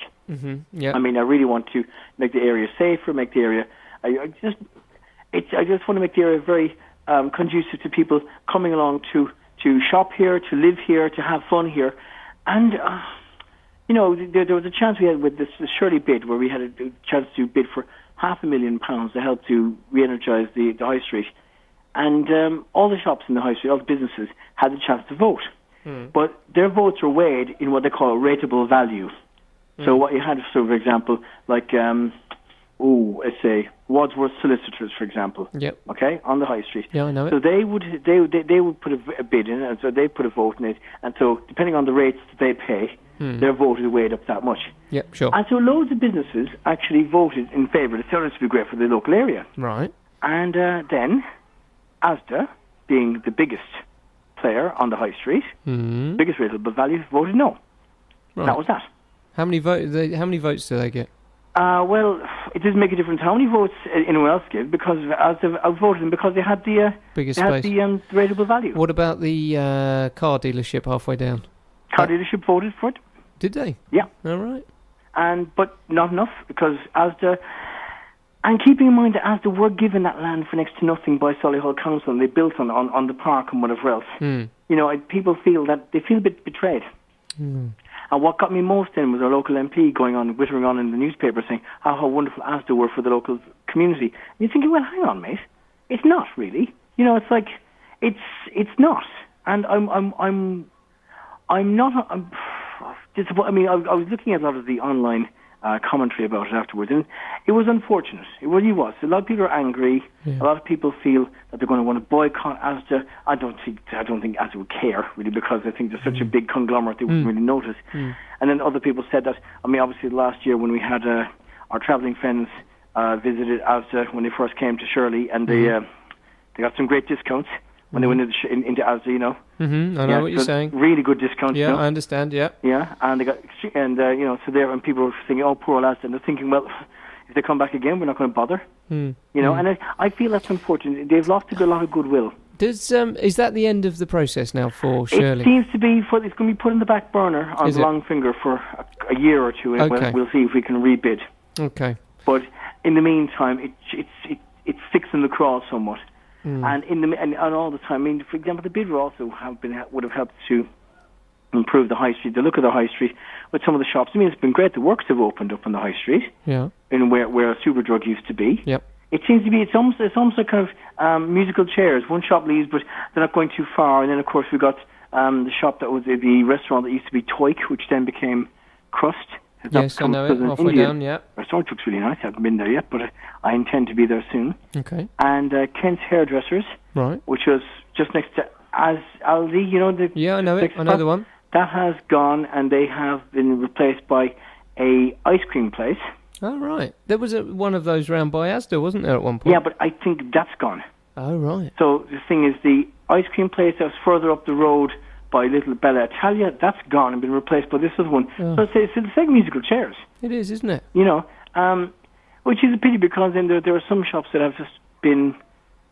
Yeah. I mean, I really want to make the area safer, make the area. I just want to make the area very conducive to people coming along to shop here, to live here, to have fun here. And, there was a chance we had with this Shirley bid where we had a chance to bid for £500,000 to help to re-energise the high street. And all the shops in the high street, all the businesses, had the chance to vote. But their votes were weighed in what they call rateable value. So what you had, for example, like, let's say, Wadsworth Solicitors, for example. Yep. Okay, on the high street. Yeah, I know it. So they would put a bid in, and so they put a vote in it. And so, depending on the rates that they pay, their vote is weighed up that much. Yep, sure. And so loads of businesses actually voted in favour. They thought it would be great for the local area. Right. And then, Asda, being the biggest player on the high street, biggest rateable value, voted no. Right. That was that. How many votes do they get? Well, it doesn't make a difference how many votes anyone else gives, because Asda outvoted them because they had the biggest they had space. the rateable value. What about the car dealership halfway down? Car dealership voted for it. Did they? Yeah. All right. But not enough, because Asda, and keeping in mind that Asda were given that land for next to nothing by Solihull Council, and they built on the park and whatever else. People feel a bit betrayed. And what got me most then was our local MP whittering on in the newspaper saying how wonderful Asda were for the local community. And you're thinking, well, hang on, mate, it's not really. It's like it's not. And I'm not. Disappointed. I mean, I was looking at a lot of the online commentary about it afterwards, and it was unfortunate. It really was. A lot of people are angry. Yeah. A lot of people feel that they're going to want to boycott Asda. I don't think Asda would care, really, because I think they're such a big conglomerate they wouldn't really notice. And then other people said that. I mean, obviously last year when we had our travelling friends visited Asda when they first came to Shirley, and they got some great discounts when they went into Asda, I know what you're saying. Really good discounts. Yeah, I understand. Yeah. Yeah, and they got, so there, and people were thinking, oh, poor Asda, and they're thinking, well, if they come back again, we're not going to bother. And I feel that's unfortunate. They've lost a lot of goodwill. Is that the end of the process now for Shirley? It seems to be. It's going to be put in the back burner on long finger for a year or two, and we'll see if we can rebid. Okay. But in the meantime, it's fixing the crawl somewhat. And and all the time, I mean, for example, the bid would also would have helped to improve the high street, the look of the high street, with some of the shops. I mean, it's been great. The works have opened up on the high street. Yeah. In where Superdrug used to be. Yep. It seems to be. It's almost like kind of musical chairs. One shop leaves, but they're not going too far. And then, of course, we got the shop that was the restaurant that used to be Toik, which then became Crust. Yes, I know it. Halfway down, yeah. Restaurant looks really nice. I haven't been there yet, but I intend to be there soon. Okay. And Kent's Hairdressers, right, which was just next to Aldi, Yeah, I know it. I know the one. That has gone, and they have been replaced by a ice cream place. Oh, right. There was one of those round by Asda, wasn't there, at one point? Yeah, but I think that's gone. Oh, right. So the thing is, the ice cream place that was further up the road by Little Bella Italia, that's gone and been replaced by this other one. Oh. So it's like musical chairs. It is, isn't it? Which is a pity, because then there are some shops that have just been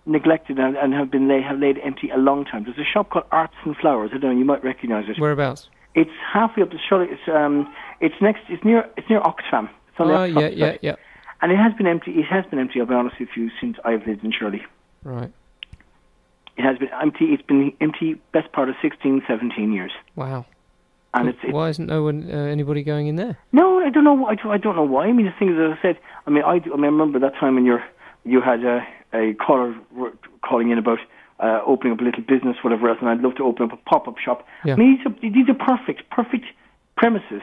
neglected and have laid empty a long time. There's a shop called Arts and Flowers. I don't know, you might recognise it. Whereabouts? It's halfway up the Shirley. It's near Oxfam. It's on the yeah. And it has been empty. It has been empty, I'll be honest with you, since I've lived in Shirley. Right. It has been empty. It's been empty best part of 16, 17 years. Wow. And why isn't anybody going in there? No, I don't know. I don't know why. I mean, the thing is, as I said, I remember that time when you had a caller calling in about opening up a little business, whatever else, and I'd love to open up a pop-up shop. Yeah. I mean, these are perfect premises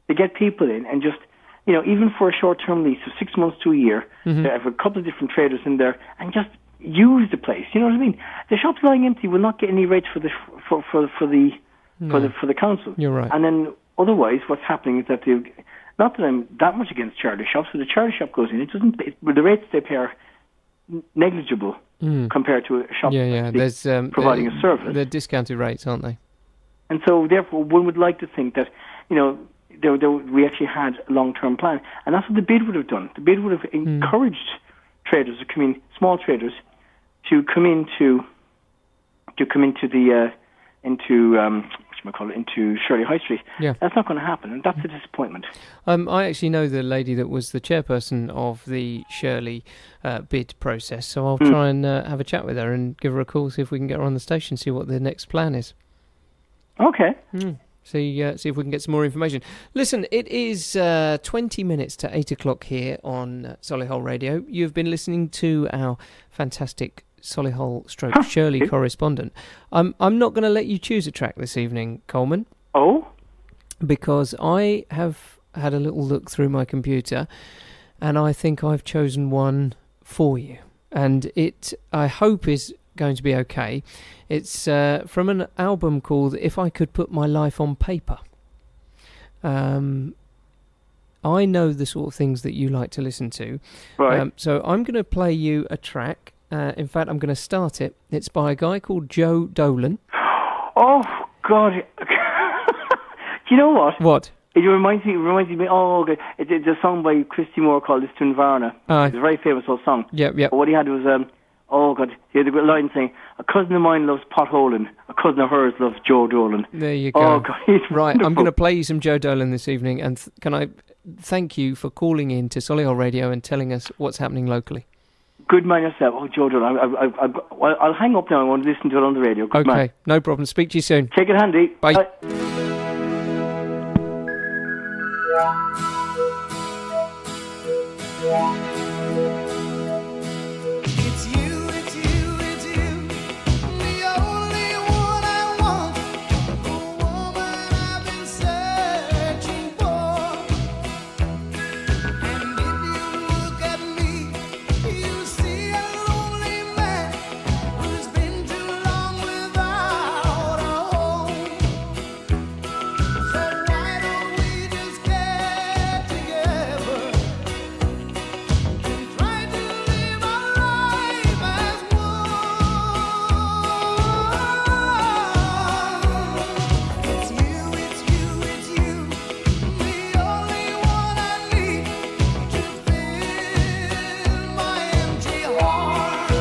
to get people in, and just, even for a short-term lease of 6 months to a year, to have a couple of different traders in there, and just use the place. You know what I mean? The shops lying empty will not get any rates for the council. You're right. And then otherwise, what's happening is that not that I'm that much against charity shops, but the charity shop goes in. The rates they pay are negligible compared to a shop There's providing a service. They're discounted rates, aren't they? And so, therefore, one would like to think that we actually had a long-term plan, and that's what the bid would have done. The bid would have encouraged traders to come in, small traders, to come into Shirley High Street. Yeah. That's not going to happen, and that's a disappointment. I actually know the lady that was the chairperson of the Shirley bid process, so I'll try and have a chat with her and give her a call, see if we can get her on the station, see what the next plan is. Okay. See if we can get some more information. Listen, it is 20 minutes to 8 o'clock here on Solihull Radio. You've been listening to our fantastic Solihull / Shirley correspondent. I'm not going to let you choose a track this evening, Coleman. Oh? Because I have had a little look through my computer, and I think I've chosen one for you. And it, I hope, is going to be okay. It's from an album called If I Could Put My Life on Paper. I know the sort of things that you like to listen to. Right. So I'm going to play you a track. In fact, I'm going to start it. It's by a guy called Joe Dolan. Oh, God. You know what? What? It reminds me, oh, okay. It's a song by Christy Moore called This Tune Varna. It's a very famous old song. Yep. But what he had was, oh, God, he had a great line saying, a cousin of mine loves potholing, a cousin of hers loves Joe Dolan. There you go. Oh, God, he's right, wonderful. I'm going to play you some Joe Dolan this evening, and can I thank you for calling in to Solihull Radio and telling us what's happening locally. Good man yourself. Oh, Joe Dolan. I'll hang up now. I want to listen to it on the radio. Good man. Okay, no problem. Speak to you soon. Take it handy. Bye. Bye. It's you, it's you, it's you, the only one I want, the woman I've been searching for. And if you look at me, you see a lonely man who's been too long without a home. So why don't we just get together and try to live our life as one? It's you, it's you, it's you, the only one I need to fill my empty heart.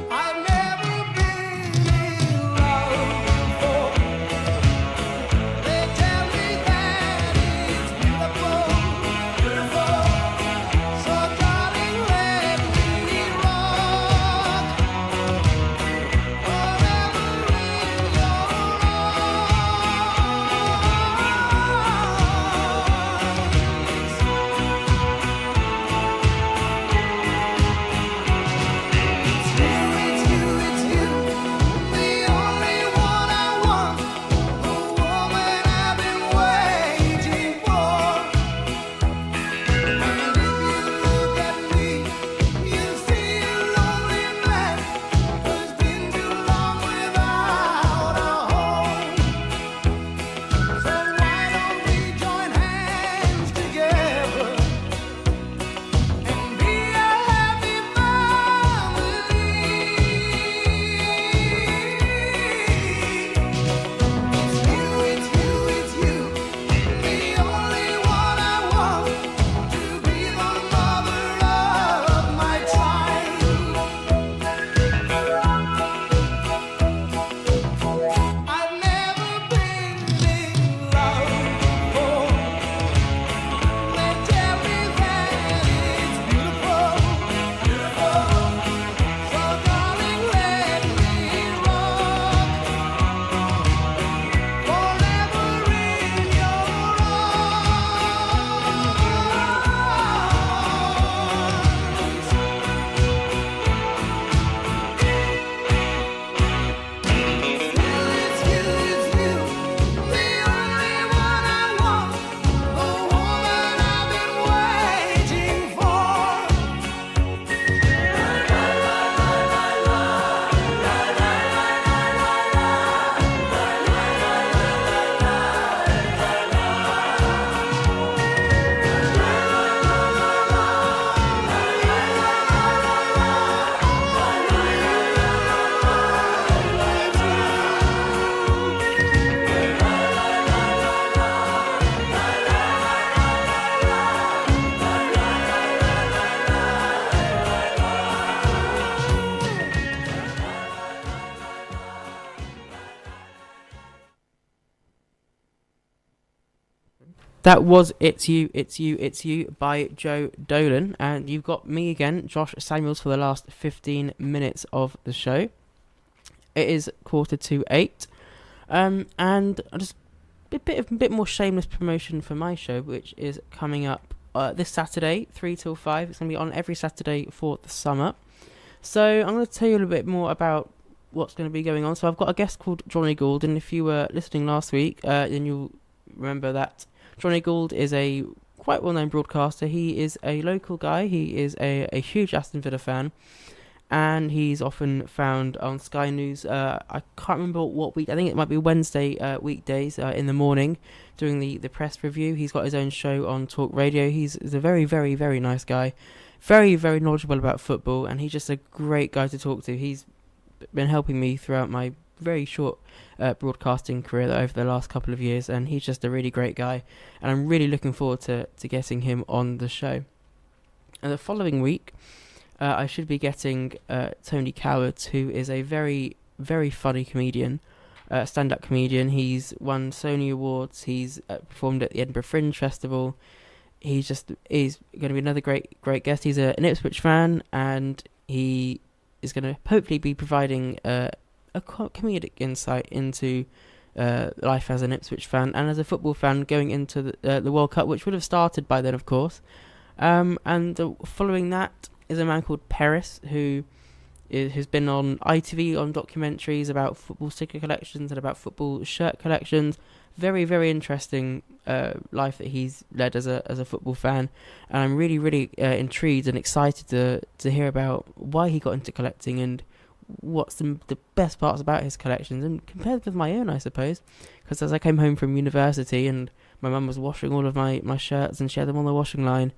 I've never been in love before. They tell me that it's beautiful, beautiful. So darling, let me rock forever in your It's you, it's you, it's you, the only one I want, the woman I've been waiting for. And if you look at me, you see a lonely man who's been too long without a home. So why don't we join hands together and be a happy family? It's you, it's you, the only one I want to be the mother of my child. I've never been in love before. They tell me that it's beautiful, beautiful. So darling, let me rock forever in your It's you, it's you, the only one I want, the woman I've been waiting for. That was It's You, It's You, It's You by Joe Dolan. And you've got me again, Josh Samuels, for the last 15 minutes of the show. It is 7:45. And just a bit more shameless promotion for my show, which is coming up this Saturday, 3 till 5. It's going to be on every Saturday for the summer. So I'm going to tell you a little bit more about what's going to be going on. So I've got a guest called Johnny Gould, and if you were listening last week, then you'll remember that Johnny Gould is a quite well-known broadcaster. He is a local guy. He is a huge Aston Villa fan, and he's often found on Sky News. I can't remember what week. I think it might be Wednesday weekdays in the morning doing the press review. He's got his own show on Talk Radio. He's a very, very, very nice guy, very, very knowledgeable about football, and he's just a great guy to talk to. He's been helping me throughout my very short broadcasting career over the last couple of years, and he's just a really great guy, and I'm really looking forward to getting him on the show. And the following week, I should be getting Tony Cowards, who is a very, very funny comedian, stand-up comedian. He's won Sony Awards. He's performed at the Edinburgh Fringe Festival. He's going to be another great guest. He's an Ipswich fan, and he is going to hopefully be providing a comedic insight into life as an Ipswich fan and as a football fan going into the World Cup, which would have started by then, of course. And following that is a man called Paris, who's been on ITV on documentaries about football sticker collections and about football shirt collections. Very, very interesting life that he's led as a football fan, and I'm really, really intrigued and excited to hear about why he got into collecting and what's the best parts about his collections, and compared with my own, I suppose, because as I came home from university and my mum was washing all of my shirts and she had them on the washing line,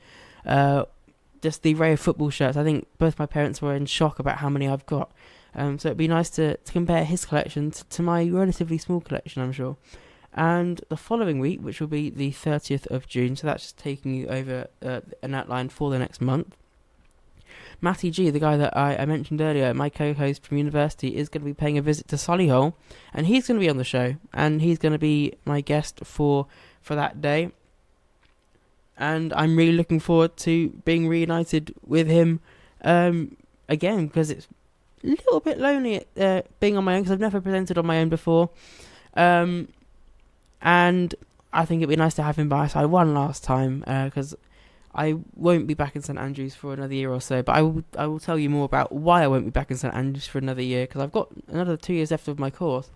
just the array of football shirts, I think both my parents were in shock about how many I've got. So it'd be nice to compare his collection to my relatively small collection, I'm sure. And the following week, which will be the 30th of June, so that's just taking you over an outline for the next month, Matty G, the guy that I mentioned earlier, my co-host from university, is going to be paying a visit to Solihull, and he's going to be on the show, and he's going to be my guest for that day. And I'm really looking forward to being reunited with him again, because it's a little bit lonely being on my own, because I've never presented on my own before. And I think it'd be nice to have him by my side one last time, because I won't be back in St Andrews for another year or so, but I will tell you more about why I won't be back in St Andrews for another year, because I've got another 2 years left of my course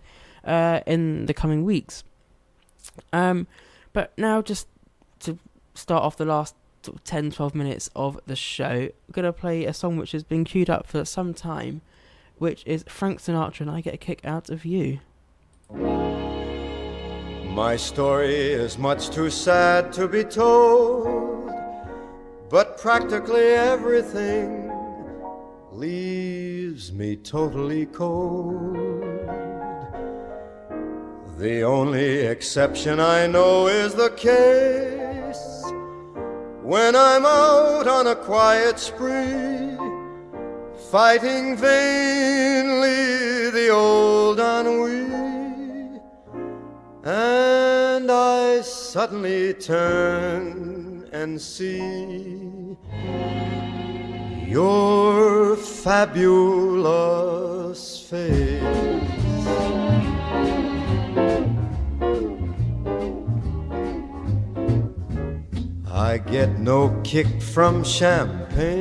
in the coming weeks. But now, just to start off the last 10-12 minutes of the show, I'm going to play a song which has been queued up for some time, which is Frank Sinatra and I Get a Kick Out of You. My story is much too sad to be told, but practically everything leaves me totally cold. The only exception I know is the case when I'm out on a quiet spree, fighting vainly the old ennui, and I suddenly turn and see your fabulous face. I get no kick from champagne.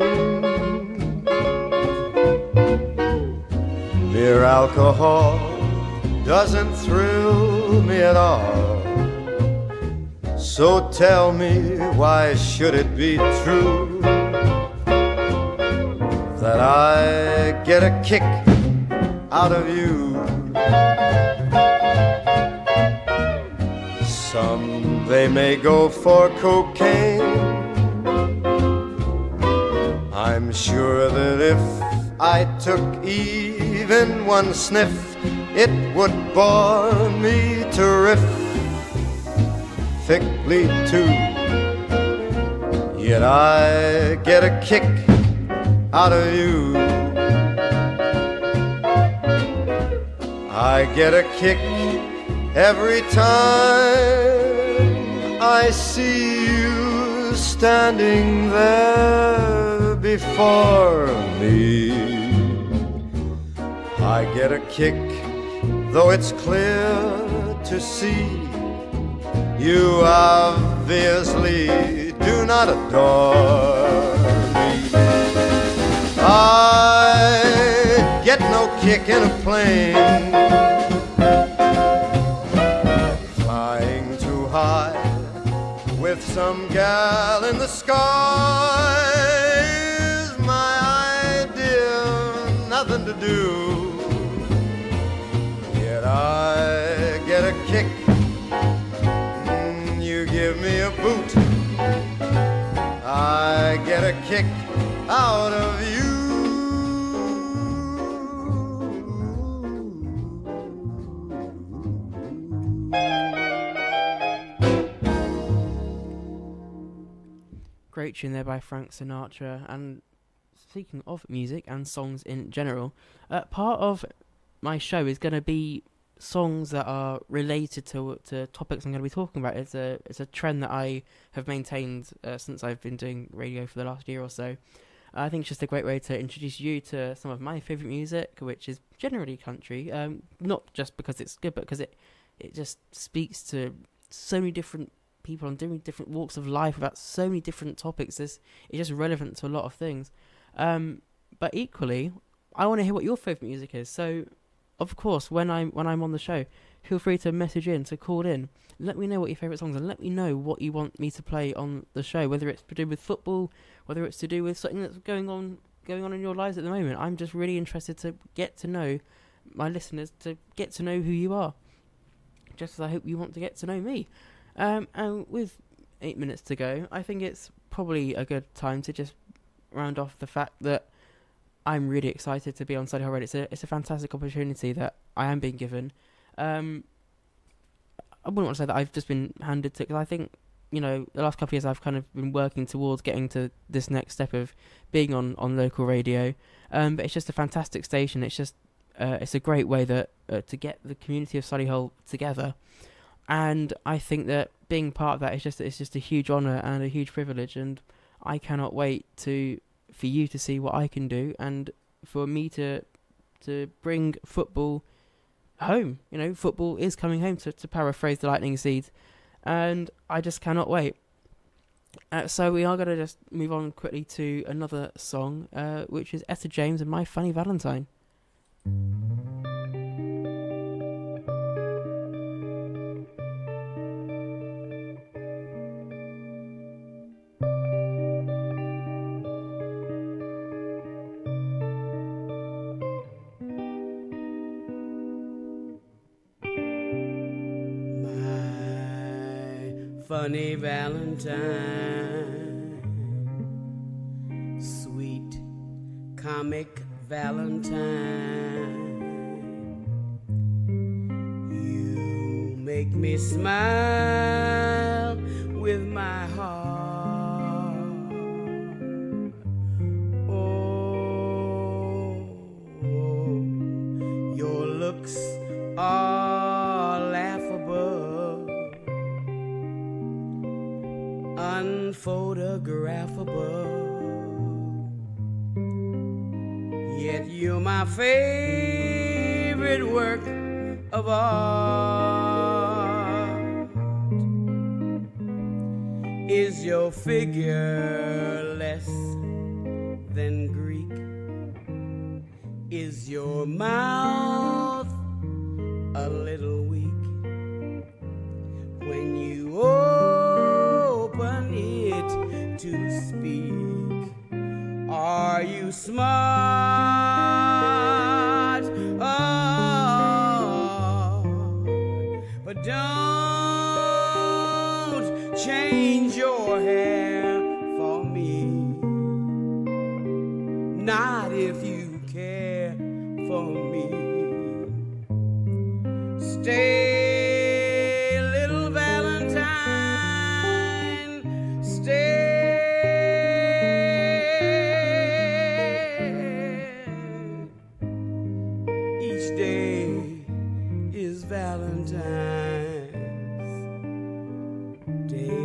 Mere alcohol doesn't thrill me at all. So tell me, why should it be true that I get a kick out of you? Some they may go for cocaine. I'm sure that if I took even one sniff, it would bore me terrifically too. Yet I get a kick out of you. I get a kick every time I see you standing there before me. I get a kick, though it's clear to see you obviously do not adore me. I get no kick in a plane, flying too high with some gal in the sky is my idea, nothing to do. Yet I get a kick, you give me a boot, I get a kick out of you. Great tune there by Frank Sinatra. And speaking of music and songs in general, part of my show is going to be songs that are related to topics I'm going to be talking about. It's a trend that I have maintained since I've been doing radio for the last year or so. I think it's just a great way to introduce you to some of my favourite music, which is generally country. Not just because it's good, but because it just speaks to so many different people on different walks of life about so many different topics. It's just relevant to a lot of things. But equally, I want to hear what your favourite music is. So, of course, when I'm on the show, feel free to message in, to call in. Let me know what your favourite songs are, and let me know what you want me to play on the show, whether it's to do with football, whether it's to do with something that's going on in your lives at the moment. I'm just really interested to get to know my listeners, to get to know who you are, just as I hope you want to get to know me. And with 8 minutes to go, I think it's probably a good time to just round off the fact that I'm really excited to be on Solihull Radio. It's a fantastic opportunity that I am being given. I wouldn't want to say that I've just been handed to, because I think, the last couple of years I've kind of been working towards getting to this next step of being on local radio. But it's just a fantastic station. It's just it's a great way that to get the community of Solihull together. And I think that being part of that it's just a huge honour and a huge privilege, and I cannot wait for you to see what I can do, and for me to bring football home. Football is coming home, to paraphrase the Lightning Seeds, and I just cannot wait. So we are going to just move on quickly to another song, which is Etta James and My Funny Valentine. Funny Valentine, sweet comic Valentine, you make me smile with my heart. Oh, your looks are laughable, unphotographable, yet you're my favorite work of art. Is your figure less than Greek? Is your mouth a little weak when you open it to speak? Are you smart? Oh, but don't change your hair for me, not if you care for me. Stay, little Valentine, stay. Each day is Valentine's Day.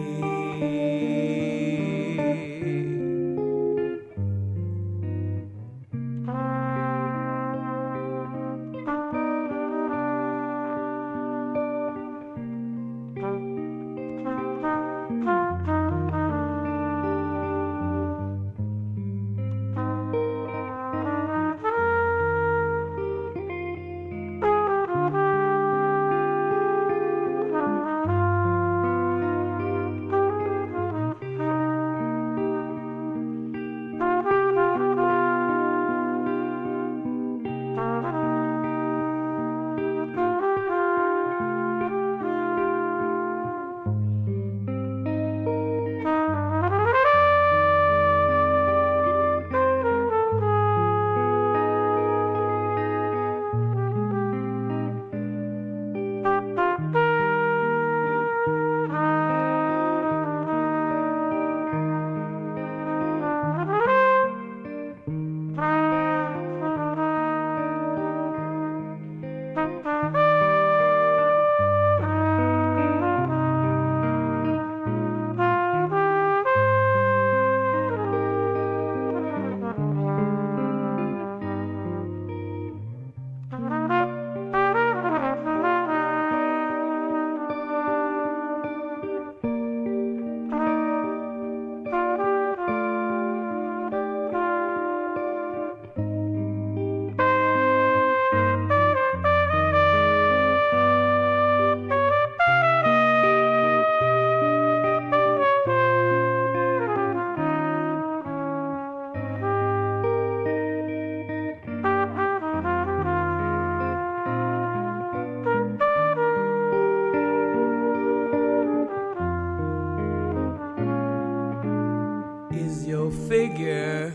your figure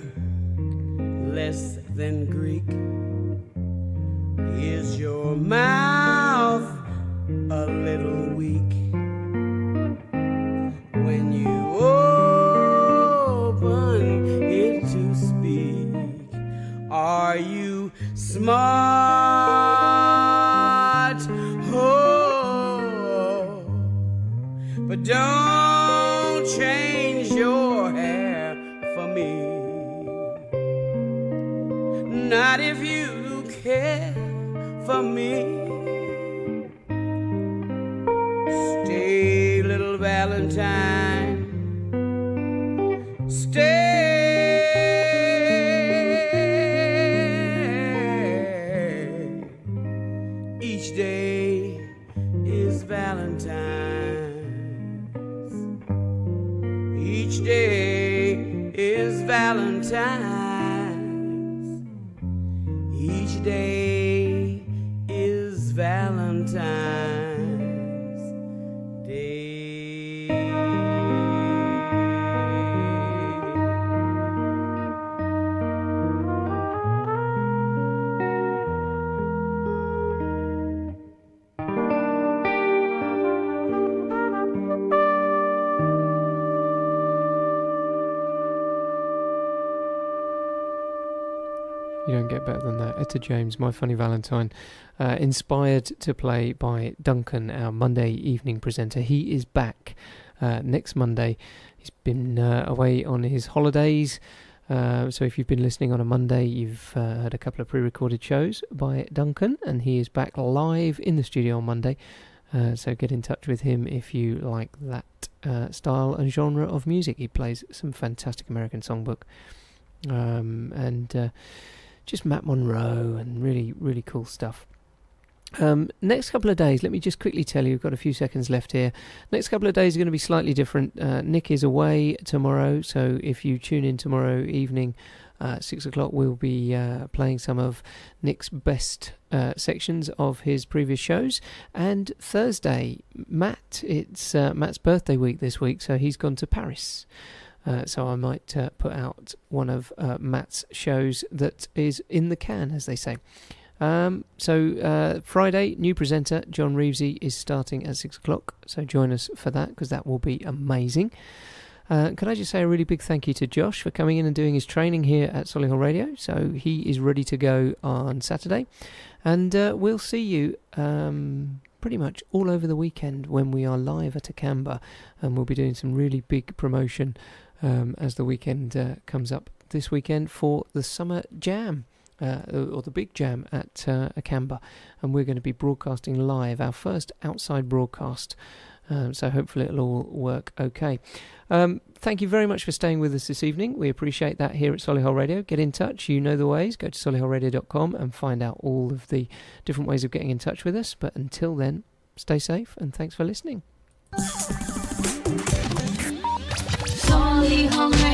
less than Greek? Is your mouth a little weak when you open it to speak? Are you smart? Oh, but don't change your hair for me. Not if you care for me. Stay, little Valentine. Stay. Each day is Valentine's. Each day is Valentine's. Each day is Valentine's Day. You don't get better than that. Etta James, My Funny Valentine, inspired to play by Duncan, our Monday evening presenter. He is back next Monday. He's been away on his holidays. So if you've been listening on a Monday, you've heard a couple of pre-recorded shows by Duncan, and he is back live in the studio on Monday. So get in touch with him if you like that style and genre of music. He plays some fantastic American songbook. And just Matt Monroe and really, really cool stuff. Next couple of days, let me just quickly tell you, we've got a few seconds left here. Next couple of days are going to be slightly different. Nick is away tomorrow, so if you tune in tomorrow evening, 6 o'clock, we'll be playing some of Nick's best sections of his previous shows. And Thursday, it's Matt's birthday week this week, so he's gone to Paris. So I might put out one of Matt's shows that is in the can, as they say. So Friday, new presenter, John Reevesy, is starting at 6 o'clock. So join us for that, because that will be amazing. Can I just say a really big thank you to Josh for coming in and doing his training here at Solihull Radio. So he is ready to go on Saturday. And we'll see you pretty much all over the weekend when we are live at Akamba. And we'll be doing some really big promotion as the weekend comes up this weekend for the Summer Jam. Or the Big Jam at Akamba. And we're going to be broadcasting live, our first outside broadcast. So hopefully it'll all work okay. Thank you very much for staying with us this evening. We appreciate that here at Solihull Radio. Get in touch. You know the ways. Go to solihullradio.com and find out all of the different ways of getting in touch with us. But until then, stay safe and thanks for listening. Solihull Radio.